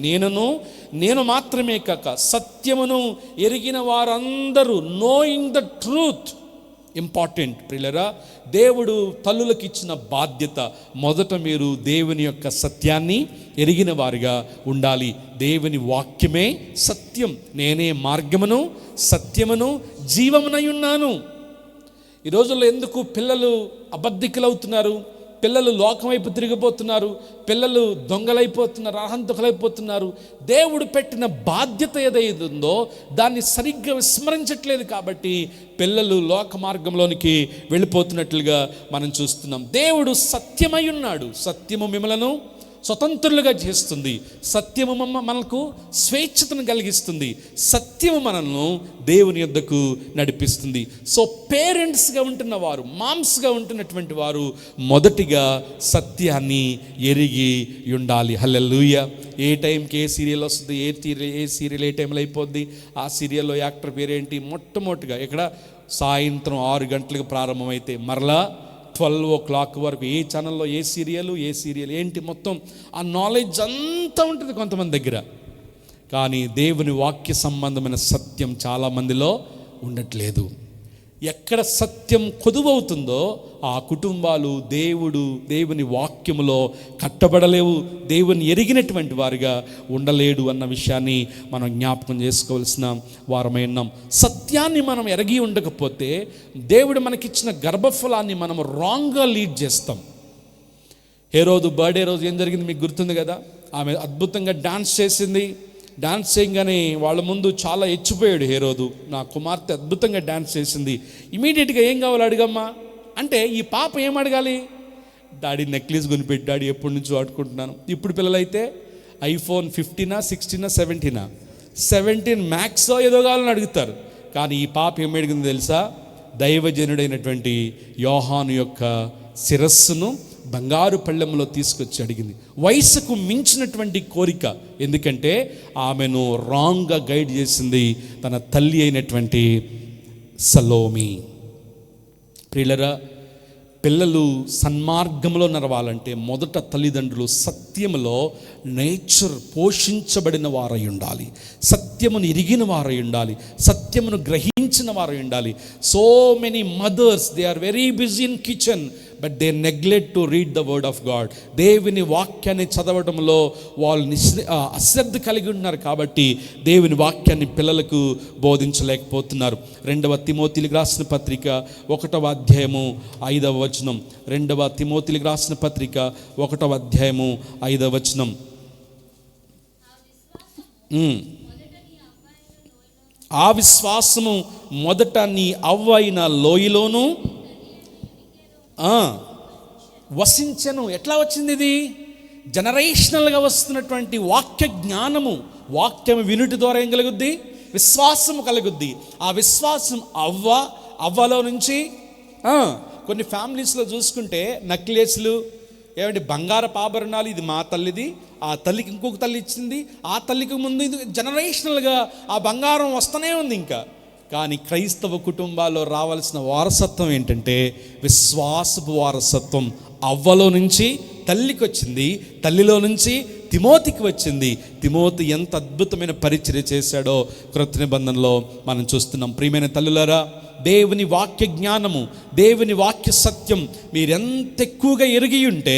నేను మాత్రమే కాక సత్యమును ఎరిగిన వారందరూ. నోయింగ్ ద ట్రూత్ ఇంపార్టెంట్ ప్రియులరా. దేవుడు తల్లులకు ఇచ్చిన బాధ్యత, మొదట మీరు దేవుని యొక్క సత్యాన్ని ఎరిగిన వారిగా ఉండాలి. దేవుని వాక్యమే సత్యం. నేనే మార్గమును సత్యమును జీవమునై ఉన్నాను. ఈ రోజుల్లో ఎందుకు పిల్లలు అబద్ధికులవుతున్నారు, పిల్లలు లోకం వైపు తిరిగిపోతున్నారు, పిల్లలు దొంగలైపోతున్నారు, అహంతకులైపోతున్నారు? దేవుడు పెట్టిన బాధ్యత ఏదైతే ఉందో దాన్ని సరిగ్గా విస్మరించట్లేదు కాబట్టి పిల్లలు లోక మార్గంలోనికి వెళ్ళిపోతున్నట్లుగా మనం చూస్తున్నాం. దేవుడు సత్యమై ఉన్నాడు. సత్యము మిమ్మలను స్వతంత్రులుగా చేస్తుంది. సత్యము మనకు స్వేచ్ఛతను కలిగిస్తుంది. సత్యము మనల్ని దేవుని యొద్దకు నడిపిస్తుంది. సో పేరెంట్స్గా ఉంటున్న వారు, మామ్స్గా ఉంటున్నటువంటి వారు మొదటిగా సత్యాన్ని ఎరిగి ఉండాలి. హల్లెలూయా. ఏ టైంకి ఏ సీరియల్ వస్తుంది, ఏ సీరియల్ ఏ టైంలో అయిపోద్ది, ఆ సీరియల్లో యాక్టర్ పేరేంటి, మొట్టమొదటిగా ఇక్కడ సాయంత్రం 6 గంటలకు ప్రారంభమైతే మరలా 12 o'clock వరకు ఏ ఛానల్లో ఏ సీరియల్ ఏంటి, మొత్తం ఆ నాలెడ్జ్ అంతా ఉంటుంది కొంతమంది దగ్గర. కానీ దేవుని వాక్య సంబంధమైన సత్యం చాలామందిలో ఉండట్లేదు. ఎక్కడ సత్యం కొదువవుతుందో ఆ కుటుంబాలు దేవుని వాక్యములో కట్టబడలేవు, దేవుని ఎరిగినటువంటి వారిగా ఉండలేడు అన్న విషయాన్ని మనం జ్ఞాపకం చేసుకోవాల్సిన వారమై ఉన్నాం. సత్యాన్ని మనం ఎరిగి ఉండకపోతే దేవుడు మనకిచ్చిన గర్భఫలాన్ని మనం రాంగ్గా లీడ్ చేస్తాం. హేరోదు బర్త్డే రోజు ఏం జరిగింది మీకు గుర్తుంది కదా. ఆమె అద్భుతంగా డాన్స్ చేసింది. డాన్స్ చేయగానే వాళ్ళ ముందు చాలా ఎచ్చిపోయాడు హేరోదు. నా కుమార్తె అద్భుతంగా డాన్స్ చేసింది, ఇమీడియట్గా ఏం కావాలి అడిగమ్మా అంటే, ఈ పాప ఏం అడగాలి, డాడీ నెక్లెస్ కొనిపెట్టి, డాడీ ఎప్పటి నుంచో ఆడుకుంటున్నాను. ఇప్పుడు పిల్లలైతే iPhone 15, 16, 17 మ్యాక్సో ఏదో కావాలని అడుగుతారు. కానీ ఈ పాప ఏం అడిగింది తెలుసా? దైవజనుడైనటువంటి యోహాను యొక్క శిరస్సును బంగారు పళ్ళెంలో తీసుకొచ్చి అడిగింది. వయసుకు మించినటువంటి కోరిక, ఎందుకంటే ఆమెను రాంగ్గా గైడ్ చేసింది తన తల్లి అయినటువంటి సలోమి. ప్రియులరా, పిల్లలు సన్మార్గంలో నడవాలంటే మొదట తల్లిదండ్రులు సత్యములో నేచర్ పోషించబడిన వారై ఉండాలి, సత్యమును ఎరిగిన వారై ఉండాలి, సత్యమును గ్రహించిన వారై ఉండాలి. So many mothers, they are very busy in kitchen but they neglect to read the word of God. దేవుని వాక్యాన్ని చదవడంలో వాళ్ళు అశ్రద్ధ కలిగి ఉన్నారు కాబట్టి దేవుని వాక్యాన్ని పిల్లలకు బోధించలేకపోతున్నారు. 2వ తిమోతిలకు రాసిన పత్రిక 1వ అధ్యాయము 5వ వచనం. 2వ తిమోతిలకు రాసిన పత్రిక 1వ అధ్యాయము 5వ వచనం. ఆ విశ్వాసము మొదట నీ అవ్వైన లోయలోను వసించను. ఎట్లా వచ్చింది ఇది? జనరేషనల్గా వస్తున్నటువంటి వాక్య జ్ఞానము. వాక్యం వినుటి ద్వారా ఏం కలుగుద్ది? విశ్వాసము కలుగుద్ది. ఆ విశ్వాసం అవ్వలో నుంచి కొన్ని ఫ్యామిలీస్లో చూసుకుంటే నక్లెస్లు, ఏమంటే బంగారపు ఆభరణాలు, ఇది మా తల్లిది, ఆ తల్లికి ఇంకొక తల్లి ఇచ్చింది, ఆ తల్లికి ముందు ఇది జనరేషనల్గా ఆ బంగారం వస్తూనే ఉంది ఇంకా. కానీ క్రైస్తవ కుటుంబాల్లో రావాల్సిన వారసత్వం ఏంటంటే విశ్వాసపు వారసత్వం. అవ్వలో నుంచి తల్లికి వచ్చింది, తల్లిలో నుంచి తిమోతికి వచ్చింది. తిమోతి ఎంత అద్భుతమైన పరిచర్య చేశాడో క్రొత్త నిబంధనలో మనం చూస్తున్నాం. ప్రియమైన తల్లులారా, దేవుని వాక్య జ్ఞానము, దేవుని వాక్య సత్యం మీరెంత ఎక్కువగా ఎరిగి ఉంటే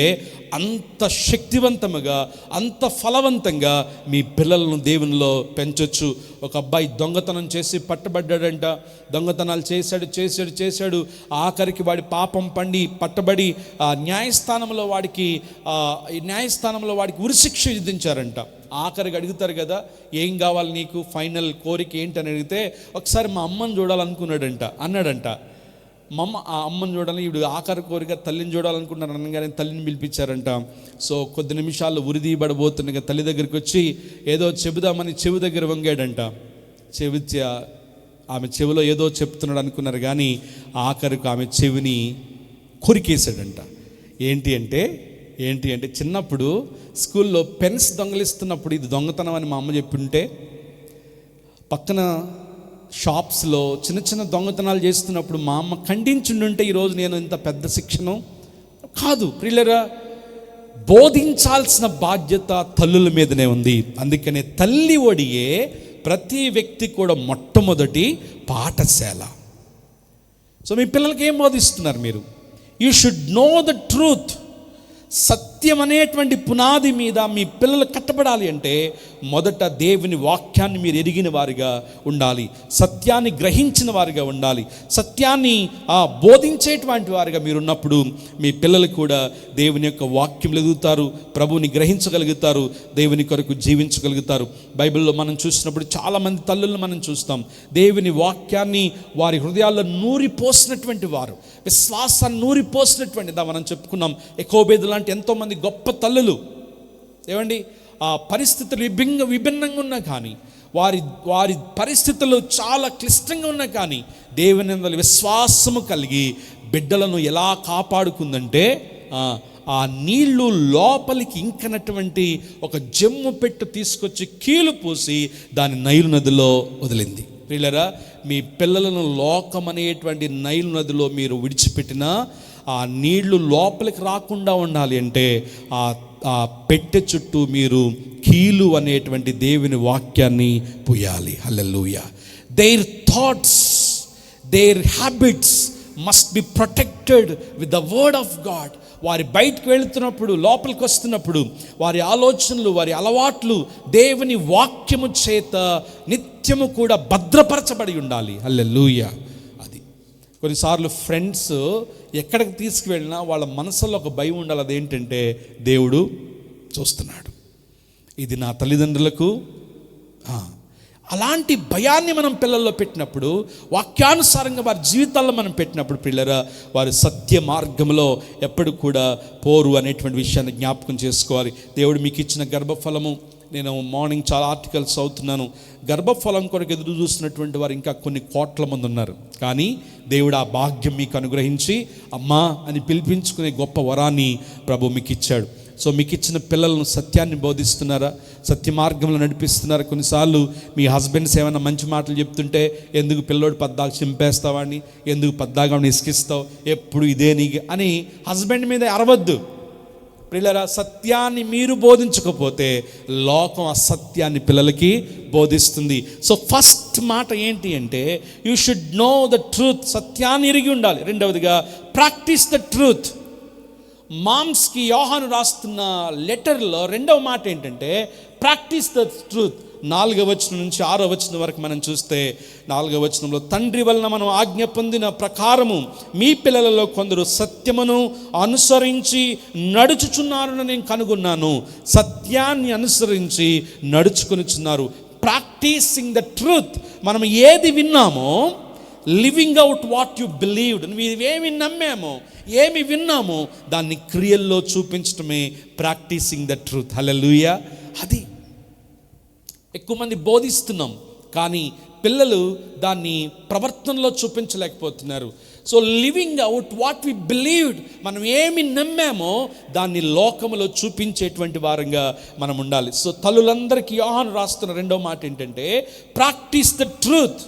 అంత శక్తివంతముగా, అంత ఫలవంతంగా మీ పిల్లలను దేవునిలో పెంచొచ్చు. ఒక అబ్బాయి దొంగతనం చేసి పట్టబడ్డాడంట. దొంగతనాలు చేశాడు. ఆఖరికి వాడి పాపం పండి పట్టబడి న్యాయస్థానంలో వాడికి ఉరిశిక్ష విధించారంట. ఆఖరికి అడుగుతారు కదా, ఏం కావాలి నీకు, ఫైనల్ కోరిక ఏంటని అడిగితే, ఒకసారి మా అమ్మని అన్నాడంట. మా అమ్మని చూడాలని, ఇప్పుడు ఆఖరి కోరిక తల్లిని చూడాలనుకుంటున్నారు అనగానే తల్లిని పిలిపించారంట. సో కొద్ది నిమిషాలు ఉరిదీయబడబోతుండగా తల్లి దగ్గరికి వచ్చి ఏదో చెబుదామని చెవి దగ్గర వంగాడంట. ఆమె చెవిలో ఏదో చెప్తున్నాడు అనుకున్నారు, కానీ ఆఖరికి ఆమె చెవిని కొరికేశాడంట. ఏంటి అంటే చిన్నప్పుడు స్కూల్లో పెన్స్ దొంగలిస్తున్నప్పుడు ఇది దొంగతనం అని మా అమ్మ చెప్పింటే, పక్కన షాప్స్లో చిన్న చిన్న దొంగతనాలు చేస్తున్నప్పుడు మా అమ్మ ఖండించుండుంటే ఈరోజు నేను ఇంత పెద్ద శిక్షను కాదు. ప్రియులరా, బోధించాల్సిన బాధ్యత తల్లుల మీదనే ఉంది. అందుకనే తల్లి ఒడియే ప్రతి వ్యక్తి కూడా మొట్టమొదటి పాఠశాల. సో మీ పిల్లలకి ఏం బోధిస్తున్నారు మీరు? You should know the truth. సత్యం అనేటువంటి పునాది మీద మీ పిల్లలు కట్టబడాలి అంటే మొదట దేవుని వాక్యాన్ని మీరు ఎరిగిన వారిగా ఉండాలి, సత్యాన్ని గ్రహించిన వారిగా ఉండాలి, సత్యాన్ని బోధించేటువంటి వారిగా మీరు ఉన్నప్పుడు మీ పిల్లలు కూడా దేవుని యొక్క వాక్యం ఎదుగుతారు, ప్రభువుని గ్రహించగలుగుతారు, దేవుని కొరకు జీవించగలుగుతారు. బైబిల్లో మనం చూసినప్పుడు చాలామంది తల్లులను మనం చూస్తాం, దేవుని వాక్యాన్ని వారి హృదయాల్లో నూరిపోసినటువంటి వారు, విశ్వాసాన్ని నూరిపోసినటువంటిదా మనం చెప్పుకున్నాం. ఎకోబేదు లాంటి ఎంతోమంది గొప్ప తల్లులు ఏమండి, ఆ పరిస్థితులు విభిన్నంగా ఉన్నా కానీ, వారి పరిస్థితులు చాలా క్లిష్టంగా ఉన్నా కానీ దేవుని యందు విశ్వాసము కలిగి బిడ్డలను ఎలా కాపాడుకుందంటే, ఆ నీళ్లు లోపలికి ఇంకనటువంటి ఒక జమ్ము పెట్టు తీసుకొచ్చి కీలు పూసి దాని నైలు నదిలో వదిలింది. ప్రియులారా, మీ పిల్లలను లోకం అనేటువంటి నైలు నదిలో మీరు విడిచిపెట్టినా ఆ నీళ్లు లోపలికి రాకుండా ఉండాలి అంటే ఆ పెట్టె చుట్టూ మీరు కీలు అనేటువంటి దేవుని వాక్యాన్ని పూయాలి. Hallelujah. Their thoughts, their habits must be protected with the word of God. వారి బయటకు వెళుతున్నప్పుడు, లోపలికి వస్తున్నప్పుడు వారి ఆలోచనలు, వారి అలవాట్లు దేవుని వాక్యము చేత నిత్యము కూడా భద్రపరచబడి ఉండాలి. హల్లెలూయా. అది కొన్నిసార్లు ఫ్రెండ్స్ ఎక్కడికి తీసుకువెళ్ళినా వాళ్ళ మనసులో ఒక భయం ఉండాలి. అదేంటంటే, దేవుడు చూస్తున్నాడు, ఇది నా తల్లిదండ్రులకు. అలాంటి భయాన్ని మనం పిల్లల్లో పెట్టినప్పుడు, వాక్యానుసారంగా వారి జీవితాల్లో మనం పెట్టినప్పుడు పిల్లరా, వారి సత్య మార్గంలో ఎప్పుడు కూడా పోరు అనేటువంటి విషయాన్ని జ్ఞాపకం చేసుకోవాలి. దేవుడు మీకు ఇచ్చిన గర్భఫలము, నేను మార్నింగ్ చాలా ఆర్టికల్స్ అవుతున్నాను, గర్భఫలం కొరకు ఎదురు చూస్తున్నటువంటి వారు ఇంకా కొన్ని కోట్ల మంది ఉన్నారు. కానీ దేవుడు ఆ భాగ్యం మీకు అనుగ్రహించి అమ్మా అని పిలిపించుకునే గొప్ప వరాన్ని ప్రభు మీకు ఇచ్చాడు. సో మీకు ఇచ్చిన పిల్లలను సత్యాన్ని బోధిస్తున్నారా, సత్య మార్గంలో నడిపిస్తున్నారా? కొన్నిసార్లు మీ హస్బెండ్స్ ఏమైనా మంచి మాటలు చెప్తుంటే, ఎందుకు పిల్లోడు పద్దాగా చింపేస్తావాడిని, ఎందుకు పద్దాగా ఇసుకిస్తావు, ఎప్పుడు ఇదే నీకు అని హస్బెండ్ మీద అరవద్దు. పిల్లరా, సత్యాన్ని మీరు బోధించకపోతే లోకం అసత్యాన్ని పిల్లలకి బోధిస్తుంది. సో ఫస్ట్ మాట ఏంటి అంటే, you should know the truth. సత్యాన్ని ఎరిగి ఉండాలి. రెండవదిగా, ప్రాక్టీస్ ద ట్రూత్. మామ్స్కి యోహాను రాస్తున్న లెటర్లో రెండవ మాట ఏంటంటే, ప్రాక్టీస్ ద ట్రూత్. 4వ వచనం నుంచి 6వ వచనం వరకు మనం చూస్తే, 4వ వచనంలో, తండ్రి వలన మనం ఆజ్ఞ పొందిన ప్రకారము మీ పిల్లలలో కొందరు సత్యమును అనుసరించి నడుచుచున్నారని నేను కనుగొన్నాను. సత్యాన్ని అనుసరించి నడుచుకొనిచున్నారు. Practising the truth. మనం ఏది విన్నామో, living out what you believed. నువ్వు ఏమి నమ్మామో, ఏమి విన్నామో దాన్ని క్రియల్లో చూపించడమే ప్రాక్టీసింగ్ ద ట్రూత్. హల్లెలూయా. అది ఎక్కువ మంది బోధిస్తున్నాం, కానీ పిల్లలు దాన్ని ప్రవర్తనలో చూపించలేకపోతున్నారు. So living out what we believed, మనం ఏమి నమ్మామో దాన్ని లోకములో చూపించేటువంటి వారంగా మనం ఉండాలి. సో తల్లులందరికీ యోహాను రాస్తున్న రెండో మాట ఏంటంటే, ప్రాక్టీస్ ద ట్రూత్.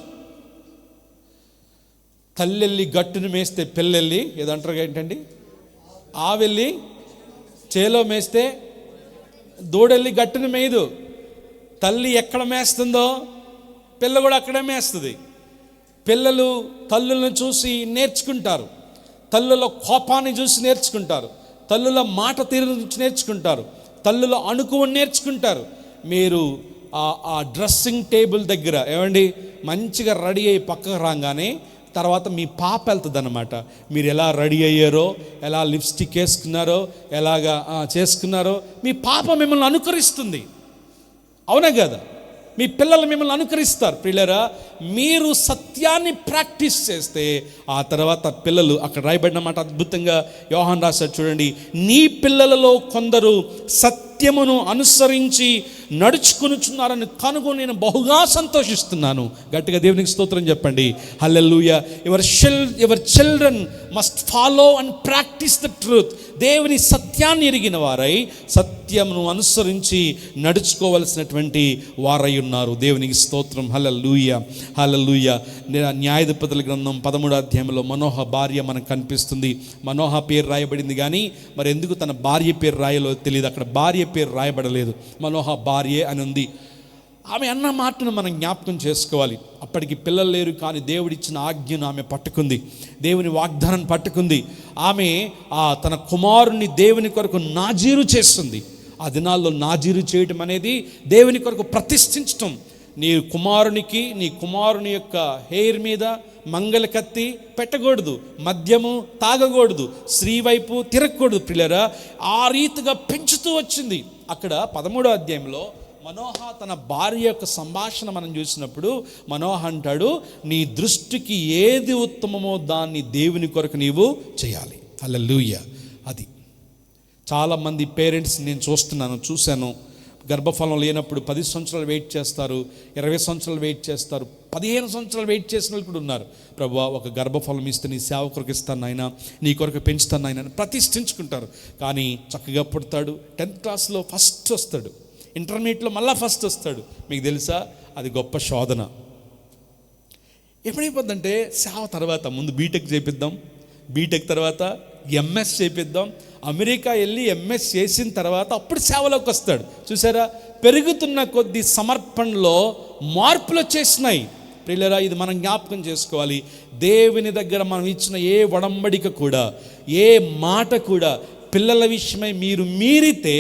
తల్లెళ్ళి గట్టును మేస్తే పిల్లెళ్ళి ఏదంటారు ఏంటండి, ఆవెళ్ళి చేలో మేస్తే దూడెళ్ళి గట్టును మేయదు. తల్లి ఎక్కడ మేస్తుందో పిల్ల కూడా అక్కడే మేస్తుంది. పిల్లలు తల్లులను చూసి నేర్చుకుంటారు, తల్లుల కోపాన్ని చూసి నేర్చుకుంటారు, తల్లుల మాట తీరు నుంచి నేర్చుకుంటారు, తల్లుల అణుకువని నేర్చుకుంటారు. మీరు ఆ డ్రెస్సింగ్ టేబుల్ దగ్గర ఏమండి మంచిగా రెడీ అయ్యి పక్కకు రాగానే తర్వాత మీ పాప వెళ్తుంది అన్నమాట. మీరు ఎలా రెడీ అయ్యారో, ఎలా లిప్స్టిక్ వేసుకున్నారో, ఎలాగా చేసుకున్నారో మీ పాప మిమ్మల్ని అనుకరిస్తుంది. అవునా కదా? మీ పిల్లలు మిమ్మల్ని అనుకరిస్తారు. పిల్లరా, మీరు సత్యాన్ని ప్రాక్టీస్ చేస్తే ఆ తర్వాత పిల్లలు, అక్కడ రాయబడిన మాట అద్భుతంగా యోహాన్ రాశాడు చూడండి, నీ పిల్లలలో కొందరు సత్యమును అనుసరించి నడుచుకునిచున్నారని కనుగొని నేను బహుగా సంతోషిస్తున్నాను. గట్టిగా దేవునికి స్తోత్రం చెప్పండి. Hallelujah. Your children must follow and practice the truth. దేవుని సత్యాన్ని ఎరిగిన వారై సత్యమును అనుసరించి నడుచుకోవలసినటువంటి వారై ఉన్నారు. దేవునికి స్తోత్రం. హల్లెలూయా, హల్లెలూయా. న్యాయాధిపతుల గ్రంథం 13వ అధ్యాయంలో మనోహ భార్య మనకు కనిపిస్తుంది. మనోహ పేరు రాయబడింది కానీ మరి ఎందుకు తన భార్య పేరు రాయలో తెలియదు. అక్కడ భార్య పేరు రాయబడలేదు, మనోహ భార్యే అని ఉంది. ఆమె అన్న మాటను మనం జ్ఞాపకం చేసుకోవాలి. అప్పటికి పిల్లలు లేరు కానీ దేవుడిచ్చిన ఆజ్ఞను ఆమె పట్టుకుంది, దేవుని వాగ్దానాన్ని పట్టుకుంది. ఆమె తన కుమారుని దేవుని కొరకు నాజీరు చేస్తుంది. ఆ దినాల్లో నాజీరు చేయటం అనేది దేవుని కొరకు ప్రతిష్ఠించటం. నీ కుమారుని యొక్క హెయిర్ మీద మంగళ కత్తి పెట్టకూడదు, మద్యము తాగకూడదు, స్త్రీ వైపు తిరగకూడదు. పిల్లరా, ఆ రీతిగా పెంచుతూ వచ్చింది. అక్కడ 13వ అధ్యాయంలో మనోహ తన భార్య యొక్క సంభాషణ మనం చూసినప్పుడు మనోహ అంటాడు, నీ దృష్టికి ఏది ఉత్తమమో దాన్ని దేవుని కొరకు నీవు చేయాలి. హల్లెలూయా. అది చాలామంది పేరెంట్స్ నేను చూశాను, గర్భఫలం లేనప్పుడు 10 సంవత్సరాలు వెయిట్ చేస్తారు, 20 సంవత్సరాలు వెయిట్ చేస్తారు, 15 సంవత్సరాలు వెయిట్ చేసిన వాళ్ళు కూడా ఉన్నారు. ప్రభువా, ఒక గర్భఫలం ఇస్తే నీ సేవ కొరకు ఇస్తాను నాయన, నీ కొరకు పెంచుతాను నాయన అని ప్రతిష్ఠించుకుంటారు. కానీ చక్కగా పుడతాడు, 10th క్లాస్లో ఫస్ట్ వస్తాడు, ఇంటర్మీడియట్లో మళ్ళీ ఫస్ట్ వస్తాడు. మీకు తెలుసా, అది గొప్ప శోధన. ఎప్పుడైపోద్దంటే సేవ తర్వాత ముందు బీటెక్ చేపిద్దాం, బీటెక్ తర్వాత ఎంఎస్ చేపిద్దాం, అమెరికా వెళ్ళి ఎంఎస్ చేసిన తర్వాత అప్పుడు సేవలోకి వస్తాడు. చూసారా, పెరుగుతున్న కొద్ది సమర్పణలో మార్పులు వచ్చేసినాయి. ప్రియులారా, ఇది మనం జ్ఞాపకం చేసుకోవాలి. దేవుని దగ్గర మనం ఇచ్చిన ఏ ఒడంబడిక కూడా, ఏ మాట కూడా పిల్లల విషయమై మీరు మీరితే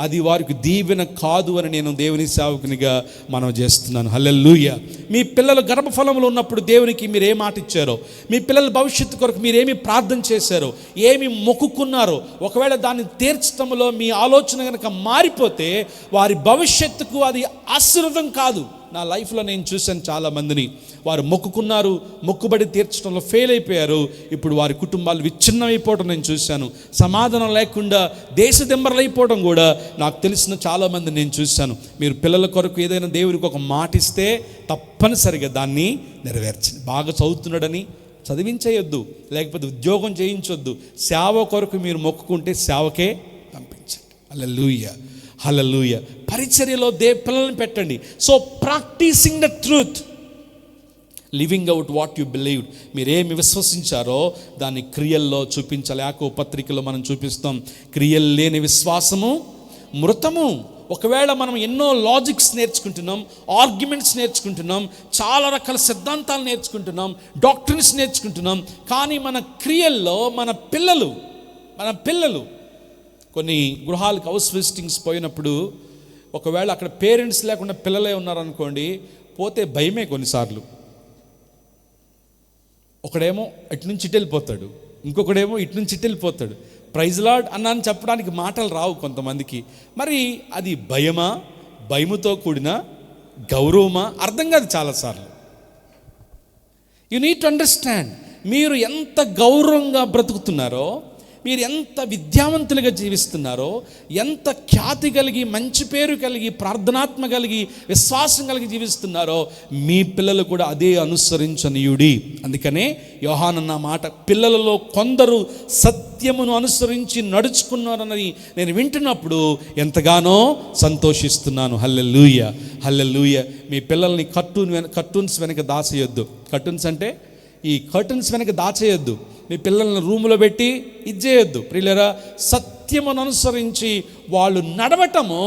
అది వారికి దీవెన కాదు అని నేను దేవుని సేవకునిగా మనం చేస్తున్నాను. హల్లెలూయా. మీ పిల్లలు గర్భఫలంలో ఉన్నప్పుడు దేవునికి మీరు ఏ మాట ఇచ్చారో, మీ పిల్లల భవిష్యత్తు కొరకు మీరేమి ప్రార్థన చేశారో, ఏమి మొక్కుకున్నారో, ఒకవేళ దాన్ని తీర్చడంలో మీ ఆలోచన కనుక మారిపోతే వారి భవిష్యత్తుకు అది ఆశీర్వాదం కాదు. నా లైఫ్లో నేను చూశాను చాలామందిని, వారు మొక్కుకున్నారు, మొక్కుబడి తీర్చడంలో ఫెయిల్ అయిపోయారు. ఇప్పుడు వారి కుటుంబాలు విచ్ఛిన్నమైపోవడం నేను చూశాను. సమాధానం లేకుండా దేశదింబరలు అయిపోవడం కూడా నాకు తెలిసిన చాలామంది నేను చూశాను. మీరు పిల్లల కొరకు ఏదైనా దేవునికి ఒక మాట ఇస్తే తప్పనిసరిగా దాన్ని నెరవేర్చండి. బాగా చదువుతున్నాడని చదివించేయొద్దు, లేకపోతే ఉద్యోగం చేయించొద్దు. సేవ కొరకు మీరు మొక్కుకుంటే సేవకే పంపించండి. హల్లెలూయా, హల్లెలూయా. పరిచర్యలో పిల్లల్ని పెట్టండి. So practicing the truth, living out what you believed. మీరేమి విశ్వసించారో దాన్ని క్రియల్లో చూపించాలి. యాకోబు పత్రికలో మనం చూపిస్తాం, క్రియలు లేని విశ్వాసము మృతము. ఒకవేళ మనం ఎన్నో లాజిక్స్ నేర్చుకుంటున్నాం, ఆర్గ్యుమెంట్స్ నేర్చుకుంటున్నాం, చాలా రకాల సిద్ధాంతాలు నేర్చుకుంటున్నాం, డాక్ట్రిన్స్ నేర్చుకుంటున్నాం, కానీ మన క్రియల్లో మన పిల్లలు కొన్ని గృహాలకు హౌస్ విజిటింగ్స్ పోయినప్పుడు ఒకవేళ అక్కడ పేరెంట్స్ లేకుండా పిల్లలే ఉన్నారనుకోండి, పోతే భయమే కొన్నిసార్లు. ఒకడేమో ఇటు నుంచి ఇటు వెళ్ళిపోతాడు, ఇంకొకడేమో ఇటు నుంచి ఇటు వెళ్ళిపోతాడు. ప్రైజ్ లార్డ్ అన్నాను చెప్పడానికి మాటలు రావు కొంతమందికి. మరి అది భయముతో కూడిన గౌరవమా? అర్థం కాదు చాలాసార్లు. యు నీడ్ టు అండర్స్టాండ్, మీరు ఎంత గౌరవంగా బ్రతుకుతున్నారో, మీరు ఎంత విద్యావంతులుగా జీవిస్తున్నారో, ఎంత ఖ్యాతి కలిగి, మంచి పేరు కలిగి, ప్రార్థనాత్మ కలిగి, విశ్వాసం కలిగి జీవిస్తున్నారో, మీ పిల్లలు కూడా అదే అనుసరించనీయుడి. అందుకనే యోహాను అన్న మాట, పిల్లలలో కొందరు సత్యమును అనుసరించి నడుచుకున్నారని నేను వింటున్నప్పుడు ఎంతగానో సంతోషిస్తున్నాను. హల్లెలూయా, హల్లెలూయా. మీ పిల్లల్ని కర్టూన్స్ వెనక దాచేయొద్దు. కర్టూన్స్ అంటే ఈ కర్టన్స్ వెనక దాచేయొద్దు. మీ పిల్లల్ని రూములో పెట్టి ఇచ్చేయొద్దు. ప్రియులారా, సత్యమును అనుసరించి వాళ్ళు నడవటము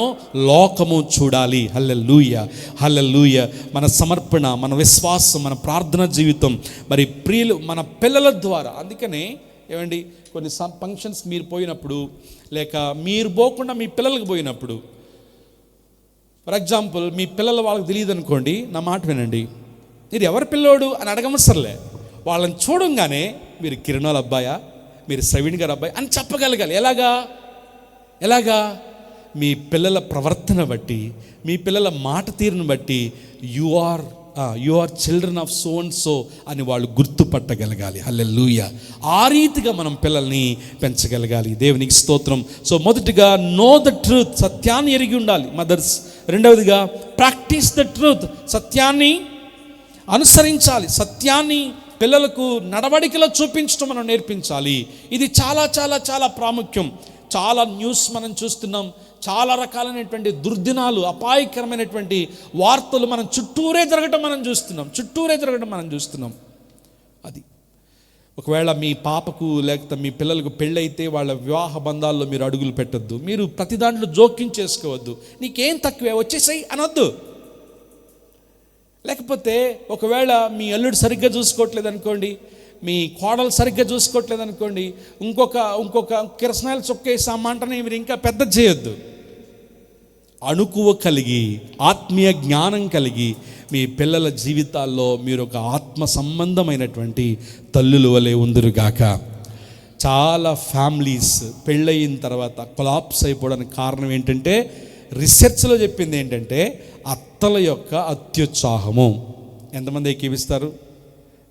లోకము చూడాలి. హల్లెలూయా, హల్లెలూయా. మన సమర్పణ, మన విశ్వాసం, మన ప్రార్థన జీవితం మరి ప్రియులు మన పిల్లల ద్వారా. అందుకనే ఏమండి, కొన్ని ఫంక్షన్స్ మీరు పోయినప్పుడు, లేక మీరు పోకుండా మీ పిల్లలకు పోయినప్పుడు, ఫర్ ఎగ్జాంపుల్ మీ పిల్లలు వాళ్ళకి తెలియదు అనుకోండి, నా మాట వినండి, మీరు ఎవరి పిల్లోడు అని అడగమసర్లే. వాళ్ళని చూడంగానే మీరు కిరణాల అబ్బాయా, మీరు ప్రవీణ్ గారు అబ్బాయి అని చెప్పగలగాలి. ఎలాగా మీ పిల్లల ప్రవర్తన బట్టి, మీ పిల్లల మాట తీరును బట్టి you are children of so and so అని వాళ్ళు గుర్తుపట్టగలగాలి. హల్లెలూయా. ఆ రీతిగా మనం పిల్లల్ని పెంచగలగాలి. దేవునికి స్తోత్రం. సో మొదటిగా నో ద ట్రూత్, సత్యాన్ని ఎరిగి ఉండాలి మదర్స్. రెండవదిగా ప్రాక్టీస్ ద ట్రూత్, సత్యాన్ని అనుసరించాలి. సత్యాన్ని పిల్లలకు నడవడికలో చూపించడం మనం నేర్పించాలి. ఇది చాలా చాలా చాలా ప్రాముఖ్యం. చాలా న్యూస్ మనం చూస్తున్నాం, చాలా రకాలైనటువంటి దుర్దినాలు, అపాయకరమైనటువంటి వార్తలు మనం చుట్టూరే జరగడం మనం చూస్తున్నాం. అది ఒకవేళ మీ పాపకు లేకపోతే మీ పిల్లలకు పెళ్ళైతే వాళ్ళ వివాహ బంధాల్లో మీరు అడుగులు పెట్టద్దు. మీరు ప్రతి దాంట్లో జోక్యం చేసుకోవద్దు. నీకేం తక్కువే, వచ్చేసాయి అనొద్దు. లేకపోతే ఒకవేళ మీ అల్లుడు సరిగ్గా చూసుకోవట్లేదు అనుకోండి, మీ కోడలు సరిగ్గా చూసుకోవట్లేదు అనుకోండి, ఇంకొక కిరసనాయలు చొక్కేసి ఆ మంటని మీరు ఇంకా పెద్ద చేయొద్దు. అణుకువ కలిగి, ఆత్మీయ జ్ఞానం కలిగి మీ పిల్లల జీవితాల్లో మీరు ఒక ఆత్మ సంబంధమైనటువంటి తల్లుల వలె ఉందురుగాక. చాలా ఫ్యామిలీస్ పెళ్ళయిన తర్వాత కొలాప్స్ అయిపోవడానికి కారణం ఏంటంటే, రీసెర్చ్లో చెప్పింది ఏంటంటే అత్తల యొక్క అత్యుత్సాహము. ఎంతమంది ఏకీవిస్తారు?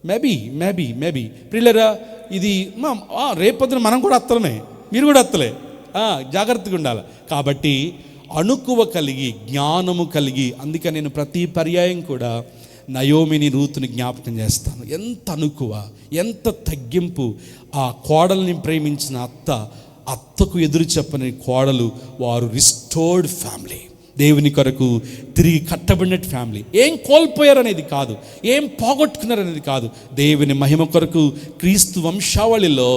మేబీ ప్రియులరా, ఇది రేపొద్దున మనం కూడా అత్తలమే, మీరు కూడా అత్తలే, జాగ్రత్తగా ఉండాలి. కాబట్టి అణుకువ కలిగి, జ్ఞానము కలిగి, అందుకని నేను ప్రతి పర్యాయం కూడా నయోమిని, రూతుని జ్ఞాపకం చేస్తాను. ఎంత అణుకువ, ఎంత తగ్గింపు. ఆ కోడల్ని ప్రేమించిన అత్తకు ఎదురు చెప్పని కోడలు. వారు రిస్టోర్డ్ ఫ్యామిలీ, దేవుని కొరకు తిరిగి కట్టబడిన ఫ్యామిలీ. ఏం కోల్పోయారనేది కాదు, ఏం పోగొట్టుకున్నారనేది కాదు, దేవుని మహిమ కొరకు క్రీస్తు వంశావళిలో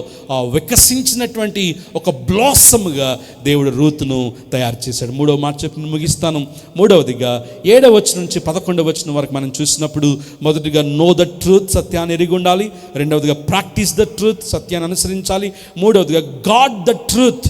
వికసించినటువంటి ఒక బ్లాసమ్గా దేవుడు రూతును తయారు చేశాడు. 3వ మాట చెప్పి ముగిస్తాను. 3వదిగా 7వ వచనం నుంచి 11వ వచనం వరకు మనం చూసినప్పుడు, మొదటిగా నో ద ట్రూత్, సత్యాన్ని ఎరిగి ఉండాలి. రెండవదిగా ప్రాక్టీస్ ద ట్రూత్, సత్యాన్ని అనుసరించాలి. 3వదిగా గాడ్ ద ట్రూత్,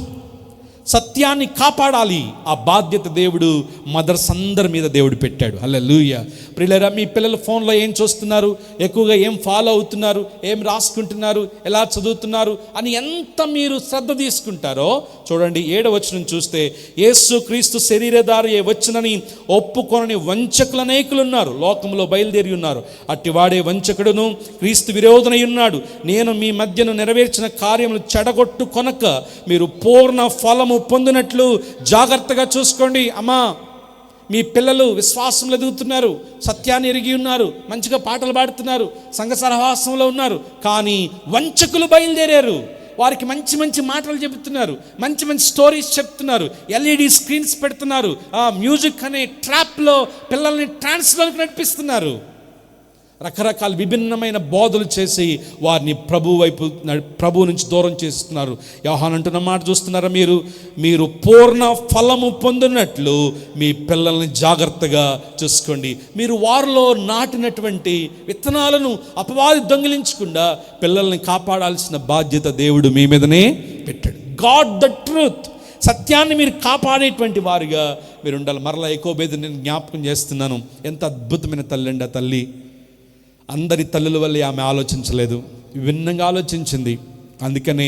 సత్యాన్ని కాపాడాలి. ఆ బాధ్యత దేవుడు మదర్స్ అందరి మీద దేవుడు పెట్టాడు. హల్లెలూయా. ప్రియులారా, మీ పిల్లలు ఫోన్లో ఏం చూస్తున్నారు, ఎక్కువగా ఏం ఫాలో అవుతున్నారు, ఏం రాసుకుంటున్నారు, ఎలా చదువుతున్నారు అని ఎంత మీరు శ్రద్ధ తీసుకుంటారో చూడండి. 7వ వచనం చూస్తే, యేసు క్రీస్తు శరీరధారి వచ్చునని ఒప్పుకొనని వంచకుల అనేకులు ఉన్నారు, లోకంలో బయలుదేరి ఉన్నారు. అట్టివాడే వంచకుడును క్రీస్తు విరోధనై ఉన్నాడు. నేను మీ మధ్యను నెరవేర్చిన కార్యములు చెడగొట్టు కొనక మీరు పూర్ణ ఫలము పొందినట్లు జాగ్రత్తగా చూసుకోండి. అమ్మా, మీ పిల్లలు విశ్వాసంలో ఎదుగుతున్నారు, సత్యాన్ని ఎరిగి ఉన్నారు, మంచిగా పాటలు పాడుతున్నారు, సంఘ సహవాసంలో ఉన్నారు, కానీ వంచకులు బయలుదేరారు. వారికి మంచి మంచి మాటలు చెబుతున్నారు, మంచి మంచి స్టోరీస్ చెప్తున్నారు, ఎల్ఈడి స్క్రీన్స్ పెడుతున్నారు, మ్యూజిక్ అనే ట్రాప్లో పిల్లల్ని ట్రాన్స్లోకి నడిపిస్తున్నారు. రకరకాల విభిన్నమైన బోధలు చేసి వారిని ప్రభు నుంచి దూరం చేస్తున్నారు. యోహాను అంటున్న మాట చూస్తున్నారా? మీరు పూర్ణ ఫలము పొందినట్లు మీ పిల్లల్ని జాగ్రత్తగా చూసుకోండి. మీరు వారిలో నాటినటువంటి విత్తనాలను అపవాది దొంగిలించకుండా పిల్లల్ని కాపాడాల్సిన బాధ్యత దేవుడు మీ మీదనే పెట్టాడు. గాడ్ ద ట్రూత్, సత్యాన్ని మీరు కాపాడేటువంటి వారిగా మీరు ఉండాలి. మరలా యాకోబేదు నేను జ్ఞాపకం చేస్తున్నాను. ఎంత అద్భుతమైన తల్లి అండి ఆ తల్లి. అందరి తల్లుల వల్లే ఆమె ఆలోచించలేదు, విభిన్నంగా ఆలోచించింది. అందుకనే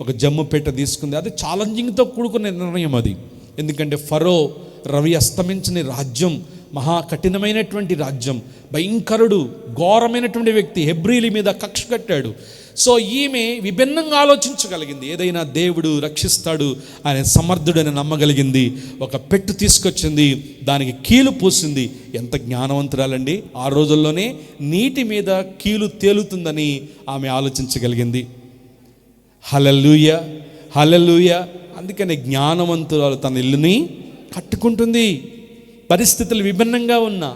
ఒక జమ్ముపేట తీసుకుంది. అది ఛాలెంజింగ్తో కూడుకున్న నిర్ణయం అది. ఎందుకంటే ఫరో, రవి అస్తమించని రాజ్యం, మహా కఠినమైనటువంటి రాజ్యం, భయంకరుడు, ఘోరమైనటువంటి వ్యక్తి, హెబ్రీల మీద కక్ష కట్టాడు. సో ఈమె విభిన్నంగా ఆలోచించగలిగింది. ఏదైనా దేవుడు రక్షిస్తాడు అనే సమర్థుడని నమ్మగలిగింది. ఒక పెట్టు తీసుకొచ్చింది, దానికి కీలు పూసింది. ఎంత జ్ఞానవంతురాలండి! ఆ రోజుల్లోనే నీటి మీద కీలు తేలుతుందని ఆమె ఆలోచించగలిగింది. హల్లెలూయా, హల్లెలూయా. అందుకనే జ్ఞానవంతురాలు తన ఇల్లుని కట్టుకుంటుంది. పరిస్థితులు విభిన్నంగా ఉన్నా,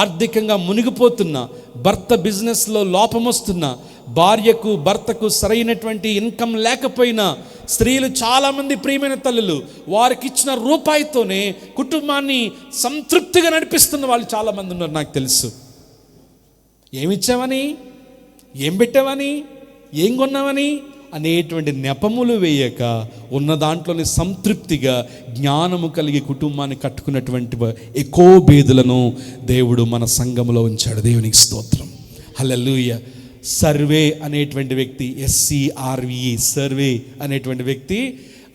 ఆర్థికంగా మునిగిపోతున్నా, భర్త బిజినెస్లో లోపం వస్తున్నా, భార్యకు భర్తకు సరైనటువంటి ఇన్కమ్ లేకపోయినా, స్త్రీలు చాలామంది ప్రియమైన తల్లులు వారికి ఇచ్చిన రూపాయితోనే కుటుంబాన్ని సంతృప్తిగా నడిపిస్తున్న వాళ్ళు చాలామంది ఉన్నారు. నాకు తెలుసు. ఏమిచ్చామని, ఏం పెట్టామని, ఏం కొన్నామని అనేటువంటి నెపములు వేయక ఉన్న దాంట్లోనే సంతృప్తిగా జ్ఞానము కలిగి కుటుంబాన్ని కట్టుకున్నటువంటి యాకోబేదులను దేవుడు మన సంఘములో ఉంచాడు. దేవునికి స్తోత్రం. హల్లెలూయా. సర్వే అనేటువంటి వ్యక్తి, SCRVE సర్వే అనేటువంటి వ్యక్తి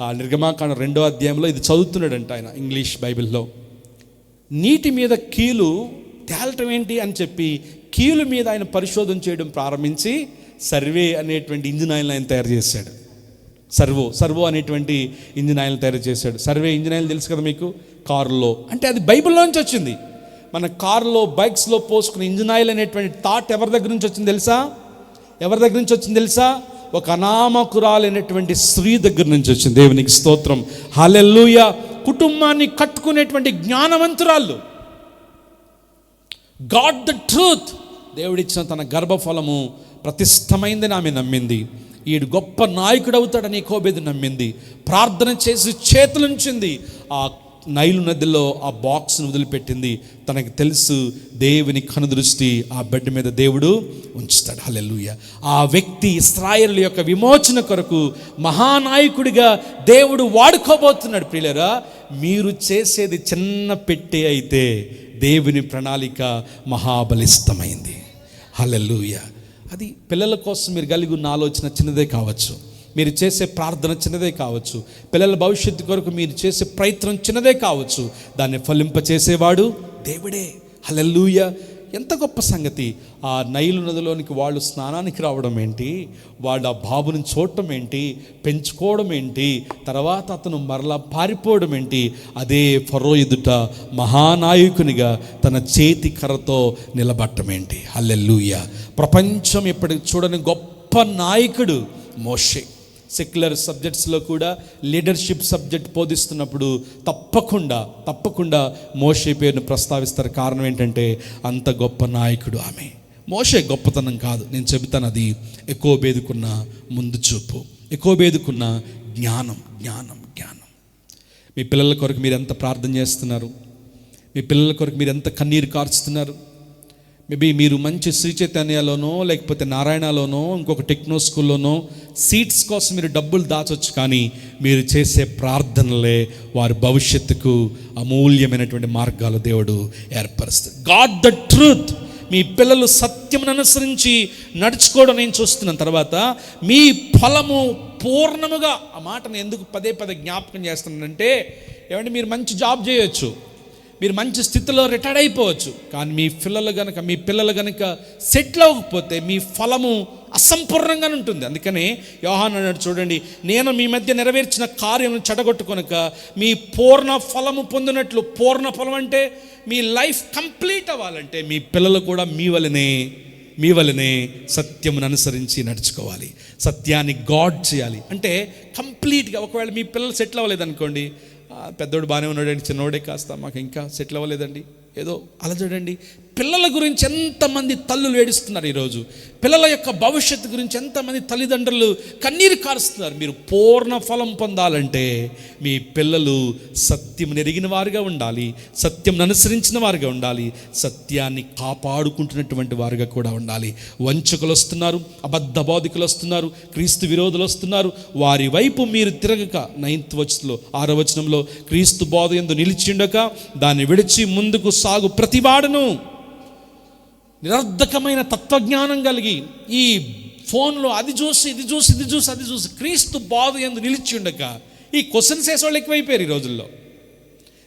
ఆ నిర్గమాకాండం 2వ అధ్యాయంలో ఇది చదువుతున్నాడంట ఆయన ఇంగ్లీష్ బైబిల్లో. నీటి మీద కీలు తేలటం ఏంటి అని చెప్పి కీలు మీద ఆయన పరిశోధన చేయడం ప్రారంభించి సర్వే అనేటువంటి ఇంజిన్ ఆయిల్ ఆయన తయారు చేశాడు. సర్వో అనేటువంటి ఇంజిన్ ఆయిల్ తయారు చేశాడు. సర్వే ఇంజిన్ ఆయిల్ తెలుసు కదా మీకు, కారులో. అంటే అది బైబిల్లోంచి వచ్చింది. మన కారులో, బైక్స్లో పోసుకున్న ఇంజిన్ ఆయిల్ అనేటువంటి థాట్ ఎవరి దగ్గర నుంచి వచ్చింది తెలుసా? ఎవరి దగ్గర నుంచి వచ్చింది తెలుసా? ఒక అనామకురాలైనటువంటి స్త్రీ దగ్గర నుంచి వచ్చింది. దేవునికి స్తోత్రం, హల్లెలూయా. కుటుంబాన్ని కట్టుకునేటువంటి జ్ఞానవంతురాళ్ళు, గాడ్ ద ట్రూత్, దేవుడిచ్చిన తన గర్భఫలము ప్రతిష్టమైందని ఆమె నమ్మింది. ఈడు గొప్ప నాయకుడు అవుతాడని యెకోబేదు నమ్మింది. ప్రార్థన చేసి చేతులుంచింది. ఆ నైలు నదిలో ఆ బాక్స్ను వదిలిపెట్టింది. తనకు తెలుసు దేవుని కనుదృష్టి ఆ బిడ్డ మీద దేవుడు ఉంచుతాడు. హల్లెలూయా. ఆ వ్యక్తి ఇశ్రాయేలు యొక్క విమోచన కొరకు మహానాయకుడిగా దేవుడు వాడుకోబోతున్నాడు. ప్రియులారా, మీరు చేసేది చిన్న పెట్టె అయితే దేవుని ప్రణాళిక మహాబలిష్టమైంది. హల్లెలూయా. అది పిల్లల కోసం మీరు కలిగి ఉన్న ఆలోచన చిన్నదే కావచ్చు, మీరు చేసే ప్రార్థన చిన్నదే కావచ్చు, పిల్లల భవిష్యత్తు కొరకు మీరు చేసే ప్రయత్నం చిన్నదే కావచ్చు, దాన్ని ఫలింపచేసేవాడు దేవుడే. హల్లెలూయా. ఎంత గొప్ప సంగతి. ఆ నైలు నదిలోనికి వాళ్ళు స్నానానికి రావడం ఏంటి, వాళ్ళు ఆ బాబుని చూడటం ఏంటి, పెంచుకోవడం ఏంటి, తర్వాత అతను మరలా పారిపోవడం ఏంటి, అదే ఫరో ఎదుట మహానాయకునిగా తన చేతి కర్రతో నిలబడటం ఏంటి. హల్లెలూయా. ప్రపంచం ఎప్పటికి చూడని గొప్ప నాయకుడు మోషే. సెక్యులర్ సబ్జెక్ట్స్లో కూడా లీడర్షిప్ సబ్జెక్ట్ బోధిస్తున్నప్పుడు తప్పకుండా మోషే పేరును ప్రస్తావిస్తారు. కారణం ఏంటంటే అంత గొప్ప నాయకుడు ఆమె. మోషే గొప్పతనం కాదు, నేను చెబుతాను, అది యెకోబేదుకున్న ముందు చూపు, యెకోబేదుకున్న జ్ఞానం. మీ పిల్లల కొరకు మీరు ఎంత ప్రార్థన చేస్తున్నారు? మీ పిల్లల కొరకు మీరు ఎంత కన్నీరు కార్చుతున్నారు? మేబీ మీరు మంచి శ్రీ చైతన్యలోనో లేకపోతే నారాయణలోనో ఇంకొక టెక్నో స్కూల్లోనో సీట్స్ కోసం మీరు డబ్బులు దాచవచ్చు, కానీ మీరు చేసే ప్రార్థనలే వారి భవిష్యత్తుకు అమూల్యమైనటువంటి మార్గాలు దేవుడు ఏర్పరుస్తాడు. God the truth. మీ పిల్లలు సత్యమును అనుసరించి నడుచుకోవడం నేను చూస్తున్నాను. తర్వాత మీ ఫలము పూర్ణముగా, ఆ మాటను ఎందుకు పదే జ్ఞాపకం చేస్తున్నానంటే, ఏమంటే మీరు మంచి జాబ్ చేయొచ్చు, మీరు మంచి స్థితిలో రిటైర్డ్ అయిపోవచ్చు, కానీ మీ పిల్లలు గనక సెటిల్ అవ్వకపోతే మీ ఫలము అసంపూర్ణంగా ఉంటుంది. అందుకనే యోహాను అన్నాడు చూడండి, నేను మీ మధ్య నెరవేర్చిన కార్యం చెడగొట్టుకొనక మీ పూర్ణ ఫలము పొందినట్లు. పూర్ణ ఫలం అంటే మీ లైఫ్ కంప్లీట్ అవ్వాలంటే మీ పిల్లలు కూడా మీ వలనే సత్యమును అనుసరించి నడుచుకోవాలి, సత్యాన్ని గాడ్ చేయాలి. అంటే కంప్లీట్గా. ఒకవేళ మీ పిల్లలు సెటిల్ అవ్వలేదనుకోండి, పెద్దోడు బాగానే ఉన్నాడండి, చిన్నోడే కాస్త మాకు ఇంకా సెటిల్ అవ్వలేదండి, ఏదో అలా చూడండి. పిల్లల గురించి ఎంతమంది తల్లులు ఏడుస్తున్నారు ఈరోజు. పిల్లల యొక్క భవిష్యత్తు గురించి ఎంతమంది తల్లిదండ్రులు కన్నీరు కారుస్తున్నారు. మీరు పూర్ణ ఫలం పొందాలంటే మీ పిల్లలు సత్యం ఎరిగిన వారుగా ఉండాలి, సత్యం అనుసరించిన వారుగా ఉండాలి, సత్యాన్ని కాపాడుకుంటున్నటువంటి వారుగా కూడా ఉండాలి. వంచకులు వస్తున్నారు, అబద్ధ బోధకులు వస్తున్నారు, క్రీస్తు విరోధులు వస్తున్నారు. వారి వైపు మీరు తిరగక, 9th వచనంలో 6వ వచనంలో, క్రీస్తు బోధ యందు నిలిచిండక దాన్ని విడిచి ముందుకు సాగు ప్రతివాడును. నిరర్ధకమైన తత్వజ్ఞానం కలిగి ఈ ఫోన్లో అది చూసి క్రీస్తు బోధ యందు నిలిచి ఉండక ఈ క్వశ్చన్స్ వేసేవాళ్ళు ఎక్కువైపోయారు ఈ రోజుల్లో.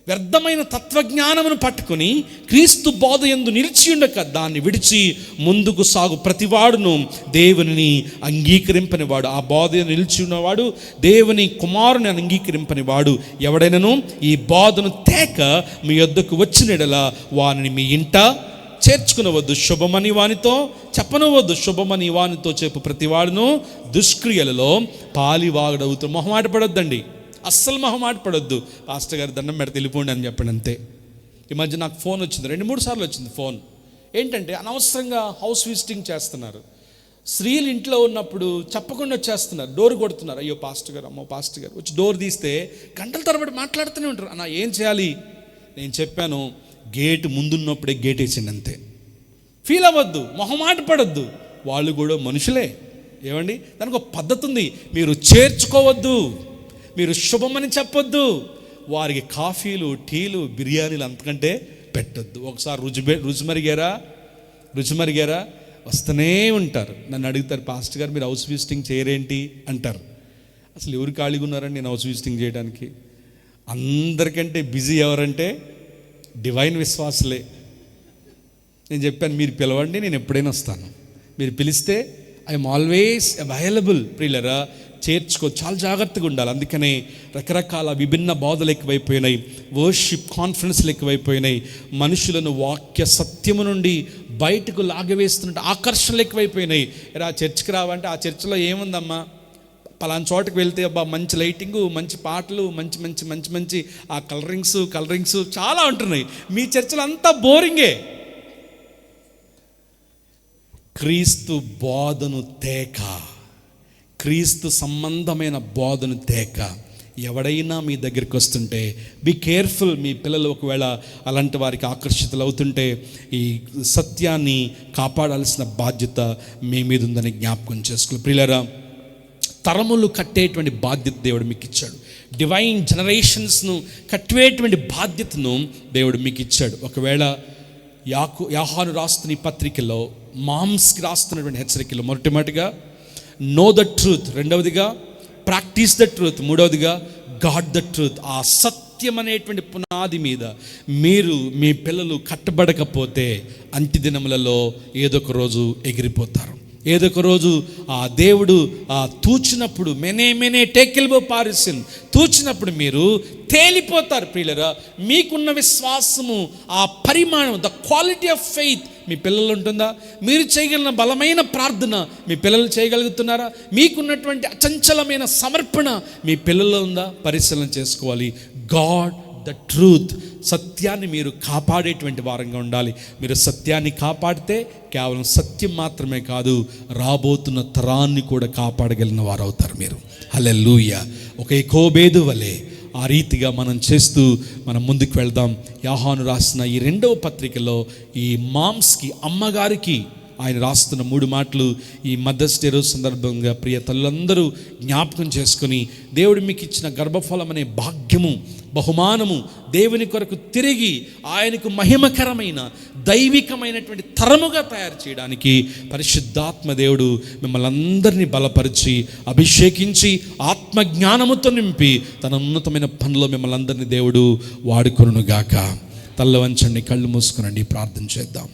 వ్యర్థమైన తత్వజ్ఞానమును పట్టుకుని క్రీస్తు బోధ యందు నిలిచి ఉండక దాన్ని విడిచి ముందుకు సాగు ప్రతివాడును దేవుని అంగీకరింపనివాడు. ఆ బోధ నిలిచి ఉన్నవాడు దేవుని కుమారుని అంగీకరింపనివాడు. ఎవడైనాను ఈ బోధను తేక మీ యొద్దకు వచ్చిన యెడల వానిని మీ ఇంట చేర్చుకునవద్దు, శుభమని వానితో చెప్పనవద్దు. శుభమని వానితో చెప్పు ప్రతివాడును దుష్క్రియలలో పాలివాడవుతూ. మొహమాట పడొద్దండి, అస్సలు మొహమాట పడొద్దు. పాస్టర్ గారు దండం పెడితే వెళ్ళిపోండి అని చెప్పండి అంతే. ఈ మధ్య నాకు ఫోన్ వచ్చింది, 2-3 సార్లు వచ్చింది ఫోన్. ఏంటంటే అనవసరంగా హౌస్ విజిటింగ్ చేస్తున్నారు. స్త్రీలు ఇంట్లో ఉన్నప్పుడు చెప్పకుండా వచ్చేస్తున్నారు, డోర్ కొడుతున్నారు. అయ్యో పాస్టర్ గారు, అమ్మో పాస్టర్ గారు వచ్చి డోర్ తీస్తే గంటల తరబడి మాట్లాడుతూనే ఉంటారు. అన్న ఏం చేయాలి? నేను చెప్పాను, గేటు ముందున్నప్పుడే గేట్ వేసిండి అంతే. ఫీల్ అవ్వద్దు, మొహమాట పడద్దు, వాళ్ళు కూడా మనుషులే. ఏమండి, దానికి ఒక పద్ధతి ఉంది. మీరు చేర్చుకోవద్దు, మీరు శుభమని చెప్పొద్దు, వారికి కాఫీలు, టీలు, బిర్యానీలు అంతకంటే పెట్టొద్దు. ఒకసారి రుచి మరిగారా వస్తూనే ఉంటారు. నన్ను అడుగుతారు, పాస్టర్ గారు మీరు హౌస్ విజిటింగ్ చేయరేంటి అంటారు. అసలు ఎవరు ఖాళీగా ఉన్నారండి నేను హౌస్ విజిటింగ్ చేయడానికి? అందరికంటే బిజీ ఎవరంటే డివైన్ విశ్వాసులే. నేను చెప్పాను, మీరు పిలవండి, నేను ఎప్పుడైనా వస్తాను. మీరు పిలిస్తే ఐఎమ్ ఆల్వేస్ అవైలబుల్. ప్రియులరా, చేర్చుకో, చాలా జాగ్రత్తగా ఉండాలి. అందుకనే రకరకాల విభిన్న బోధలు ఎక్కువైపోయినాయి, వర్షిప్ కాన్ఫరెన్స్లు ఎక్కువైపోయినాయి, మనుషులను వాక్య సత్యము నుండి బయటకు లాగవేస్తున్నట్టు ఆకర్షణలు ఎక్కువైపోయినాయి. ఆ చర్చికి రావంటే ఆ చర్చిలో ఏముందమ్మా, పలానా చోటకి వెళ్తే అబ్బా మంచి లైటింగు, మంచి పాటలు, మంచి మంచి మంచి మంచి ఆ కలరింగ్స్ చాలా ఉంటున్నాయి. మీ చర్చలు అంతా బోరింగే. క్రీస్తు బోధను తేక, క్రీస్తు సంబంధమైన బోధను తేక ఎవడైనా మీ దగ్గరికి వస్తుంటే బీ కేర్ఫుల్. మీ పిల్లలు ఒకవేళ అలాంటి వారికి ఆకర్షితులు అవుతుంటే ఈ సత్యాన్ని కాపాడాల్సిన బాధ్యత మీ మీద ఉందని జ్ఞాపకం చేసుకోవాలి. ప్రియులారా, తరములు కట్టేటువంటి బాధ్యత దేవుడు మీకు ఇచ్చాడు. డివైన్ జనరేషన్స్ను కట్టేటువంటి బాధ్యతను దేవుడు మీకు ఇచ్చాడు. ఒకవేళ యోహాను రాస్తున్న ఈ పత్రికలో, మామ్స్కి రాస్తున్నటువంటి హెచ్చరికలో మొట్టమొదటిగా నో ద ట్రూత్, రెండవదిగా ప్రాక్టీస్ ద ట్రూత్, మూడవదిగా గాడ్ ద ట్రూత్. ఆ సత్యం అనేటువంటి పునాది మీద మీరు మీ పిల్లలు కట్టబడకపోతే అంత్య దినములలో ఏదో ఒక రోజు ఎగిరిపోతారు. ఏదో ఒక రోజు ఆ దేవుడు తూచినప్పుడు మెనే టేకిల్బో పారిసిన్ తూచినప్పుడు మీరు తేలిపోతారు. ప్రియులరా, మీకున్న విశ్వాసము, ఆ పరిమాణం, ద క్వాలిటీ ఆఫ్ ఫెయిత్ మీ పిల్లలు ఉంటుందా? మీరు చేయగలిగిన బలమైన ప్రార్థన మీ పిల్లలు చేయగలుగుతున్నారా? మీకున్నటువంటి అచంచలమైన సమర్పణ మీ పిల్లల్లో ఉందా? పరిశీలన చేసుకోవాలి. గాడ్ ద ట్రూత్, సత్యాన్ని మీరు కాపాడేటువంటి వారంగా ఉండాలి. మీరు సత్యాన్ని కాపాడితే కేవలం సత్యం మాత్రమే కాదు, రాబోతున్న తరాన్ని కూడా కాపాడగలిగిన వారు అవుతారు మీరు. హల్లెలూయా. ఒక యాకోబేదు వలె ఆ రీతిగా మనం చేస్తూ మనం ముందుకు వెళ్దాం. యోహాను రాసిన ఈ రెండవ పత్రికలో ఈ మామ్స్కి, అమ్మగారికి ఆయన రాస్తున్న 3 మాటలు ఈ మదర్స్ డే రోజు సందర్భంగా ప్రియ తల్లులందరూ జ్ఞాపకం చేసుకుని, దేవుడు మీకు ఇచ్చిన గర్భఫలం అనే భాగ్యము, బహుమానము దేవుని కొరకు తిరిగి ఆయనకు మహిమకరమైన దైవికమైనటువంటి తరముగా తయారు చేయడానికి పరిశుద్ధాత్మ దేవుడు మిమ్మల్ని అందరినీ బలపరిచి అభిషేకించి ఆత్మజ్ఞానముతో నింపి తన ఉన్నతమైన పనిలో మిమ్మల్ని అందరినీ దేవుడు వాడుకొనుగాక. తల్ల వంచండి, కళ్ళు మూసుకునండి, ప్రార్థన చేద్దాం.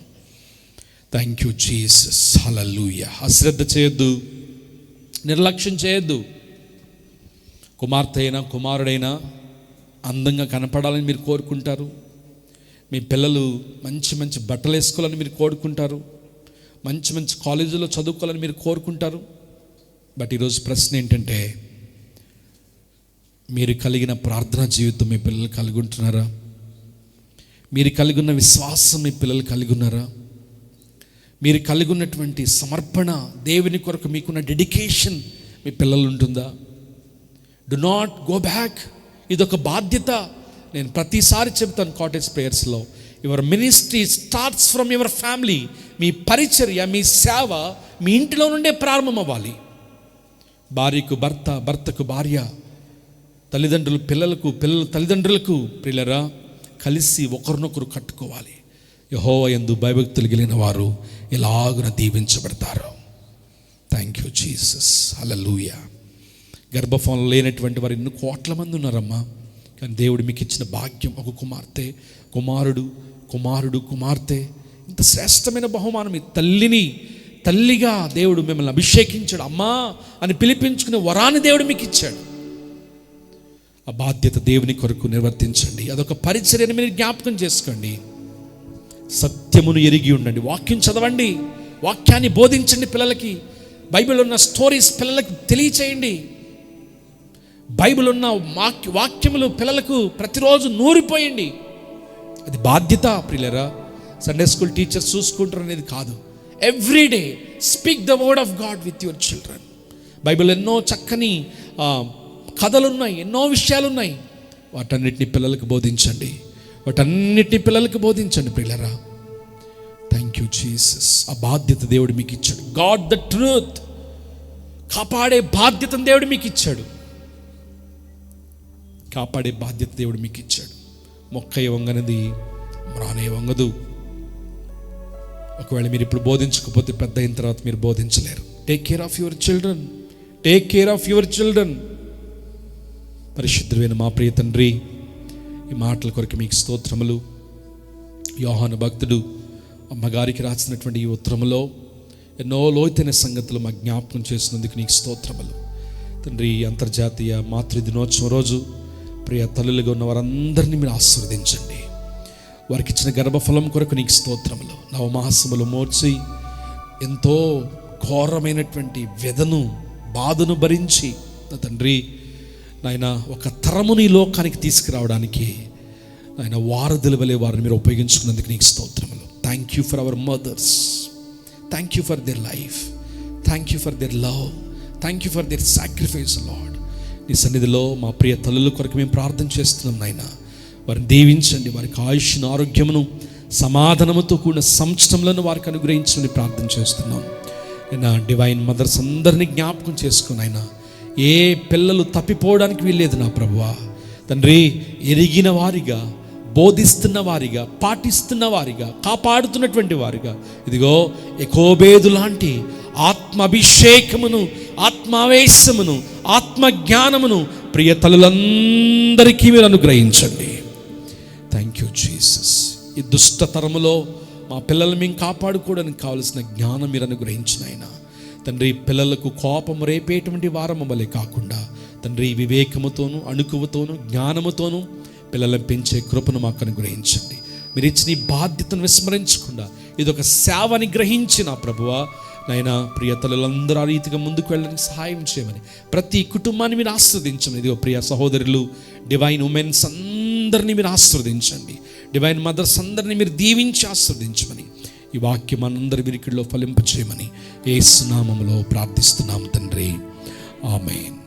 Thank you Jesus. హల్లెలూయా. అశ్రద్ధ చేయొద్దు, నిర్లక్ష్యం చేయొద్దు. కుమార్తె అయినా కుమారుడైనా అందంగా కనపడాలని మీరు కోరుకుంటారు. మీ పిల్లలు మంచి మంచి బట్టలు వేసుకోవాలని మీరు కోరుకుంటారు. మంచి మంచి కాలేజీలో చదువుకోవాలని మీరు కోరుకుంటారు. బట్ ఈరోజు ప్రశ్న ఏంటంటే, మీరు కలిగిన ప్రార్థనా జీవితం మీ పిల్లలు కలిగి ఉంటున్నారా? మీరు కలిగి ఉన్న విశ్వాసం మీ పిల్లలు కలిగి ఉన్నారా? మీరు కలిగి ఉన్నటువంటి సమర్పణ, దేవుని కొరకు మీకున్న డెడికేషన్ మీ పిల్లలు ఉంటుందా? Do not go back. ఇదొక బాధ్యత. నేను ప్రతిసారి చెప్తాను కాటేజ్ ప్రేయర్స్లో, your ministry starts from your family. మీ పరిచర్య, మీ సేవ మీ ఇంటిలో నుండే ప్రారంభం అవ్వాలి. భార్యకు భర్త, భర్తకు భార్య, తల్లిదండ్రులు పిల్లలకు, పిల్లలు తల్లిదండ్రులకు, ప్రియులరా, కలిసి ఒకరినొకరు కట్టుకోవాలి. యెహోవా యందు భయభక్తులు కలిగిన వారు ఇలాగున దీవించబడతారు. Thank you Jesus. హల్లెలూయా. గర్భఫలం లేనటువంటి వారు ఎన్ని కోట్ల మంది ఉన్నారమ్మా. కానీ దేవుడు మీకు ఇచ్చిన భాగ్యం, ఒక కుమార్తె, కుమారుడు, కుమార్తె, ఇంత శ్రేష్టమైన బహుమానం. ఈ తల్లిగా దేవుడు మిమ్మల్ని అభిషేకించాడు. అమ్మా అని పిలిపించుకునే వరాన్ని దేవుడు మీకు ఇచ్చాడు. ఆ బాధ్యత దేవుని కొరకు నిర్వర్తించండి. అదొక పరిచర్యని మీరు జ్ఞాపకం చేసుకోండి. సత్యమును ఎరిగి ఉండండి. వాక్యం చదవండి, వాక్యాన్ని బోధించండి పిల్లలకి. బైబిల్ ఉన్న స్టోరీస్ పిల్లలకు తెలియచేయండి. బైబిల్ ఉన్న వాక్యములు పిల్లలకు ప్రతిరోజు నూరిపోయండి. అది బాధ్యత ప్రియులరా. సండే స్కూల్ టీచర్స్ చూసుకుంటారు అనేది కాదు. Everyday speak the word of God with your children. Bible ఎన్నో చక్కని కథలున్నాయి, ఎన్నో విషయాలున్నాయి. వాటన్నిటిని పిల్లలకు బోధించండి. ప్రియులరా. Thank you Jesus. ఆ బాధ్యత దేవుడు మీకు ఇచ్చాడు. గాడ్ ద ట్రూత్, కాపాడే బాధ్యతను దేవుడు మీకు ఇచ్చాడు. మొక్క వంగనది మ్రానే వంగదు. ఒకవేళ మీరు ఇప్పుడు బోధించకపోతే పెద్ద అయిన తర్వాత మీరు బోధించలేరు. Take care of your children. పరిశుద్ధమైన మా ప్రియ తండ్రి, ఈ మాటల కొరకు మీకు స్తోత్రములు. యోహాను భక్తుడు అమ్మగారికి రాసినటువంటి ఈ ఉత్తరములో ఎన్నో లోతైన సంగతులు మా జ్ఞాపకం చేసినందుకు నీకు స్తోత్రములు తండ్రి. అంతర్జాతీయ మాతృ దినోత్సవం రోజు ప్రియ తల్లులుగా ఉన్న వారందరినీ మీరు ఆశీర్వదించండి. వారికి ఇచ్చిన గర్భఫలం కొరకు నీకు స్తోత్రములు. నవమాసములు మోర్చి ఎంతో ఘోరమైనటువంటి వ్యధను బాధను భరించి నా తండ్రి నాయన ఒక తరముని లోకానికి తీసుకురావడానికి నాయన వారధుల వలె వారిని మీరు ఉపయోగించుకున్నందుకు నీకు స్తోత్రములు. Thank you for our mothers, thank you for their life, thank you for their love, thank you for their sacrifice lord. నీ సన్నిధిలో మా ప్రియ తల్లుల కొరకు మేము ప్రార్థన చేస్తున్నాం నాయన. వారిని దీవించండి, వారికి ఆయుష్ను ఆరోగ్యమును సమాధానముతో కూడిన సంవత్సరములను వారికి అనుగ్రహించమని ప్రార్థన చేస్తున్నాం. నా డివైన్ మదర్స్ అందరినీ జ్ఞాపకం చేసుకుని ఆయన ఏ పిల్లలు తప్పిపోవడానికి వీల్లేదు నా ప్రభువా తండ్రి. ఎరిగిన వారిగా, బోధిస్తున్న వారిగా, పాటిస్తున్న వారిగా, కాపాడుతున్నటువంటి వారిగా ఇదిగో ఎకోబేదు లాంటి ఆత్మాభిషేకమును, ఆత్మావేశమును, ఆత్మజ్ఞానమును ప్రియ తల్లులందరికీ మీరు అనుగ్రహించండి. Thank you Jesus. ఈ దుష్టతరములో మా పిల్లలు మేము కాపాడుకోవడానికి కావలసిన జ్ఞానం మీరు అనుగ్రహించిన ఆయన తండ్రి. పిల్లలకు కోపం రేపేటువంటి వారము వలె కాకుండా తండ్రి వివేకముతోనూ, అణుకువతోనూ, జ్ఞానముతోనూ పిల్లలను పెంచే కృపను మాకు అనుగ్రహించండి. మీరు ఇచ్చిన ఈ బాధ్యతను విస్మరించకుండా ఇదొక సేవని గ్రహించిన ప్రభువా నాయన ప్రియ తల్లులందరూ ఆ రీతిగా ముందుకు వెళ్ళడానికి సహాయం చేయమని, ప్రతి కుటుంబాన్ని మీరు ఆస్వాదించమని. ఇదిగో ప్రియ సహోదరులు, డివైన్ ఉమెన్స్ అందరినీ మీరు ఆస్వాదించండి. డివైన్ మదర్స్ అందరినీ మీరు దీవించి ఆస్వాదించమని, ఈ వాక్యం మనందరి వినికిడిలో ఫలింపచేయమని యేసు నామములో ప్రార్థిస్తున్నాం తండ్రి. ఆమేన్.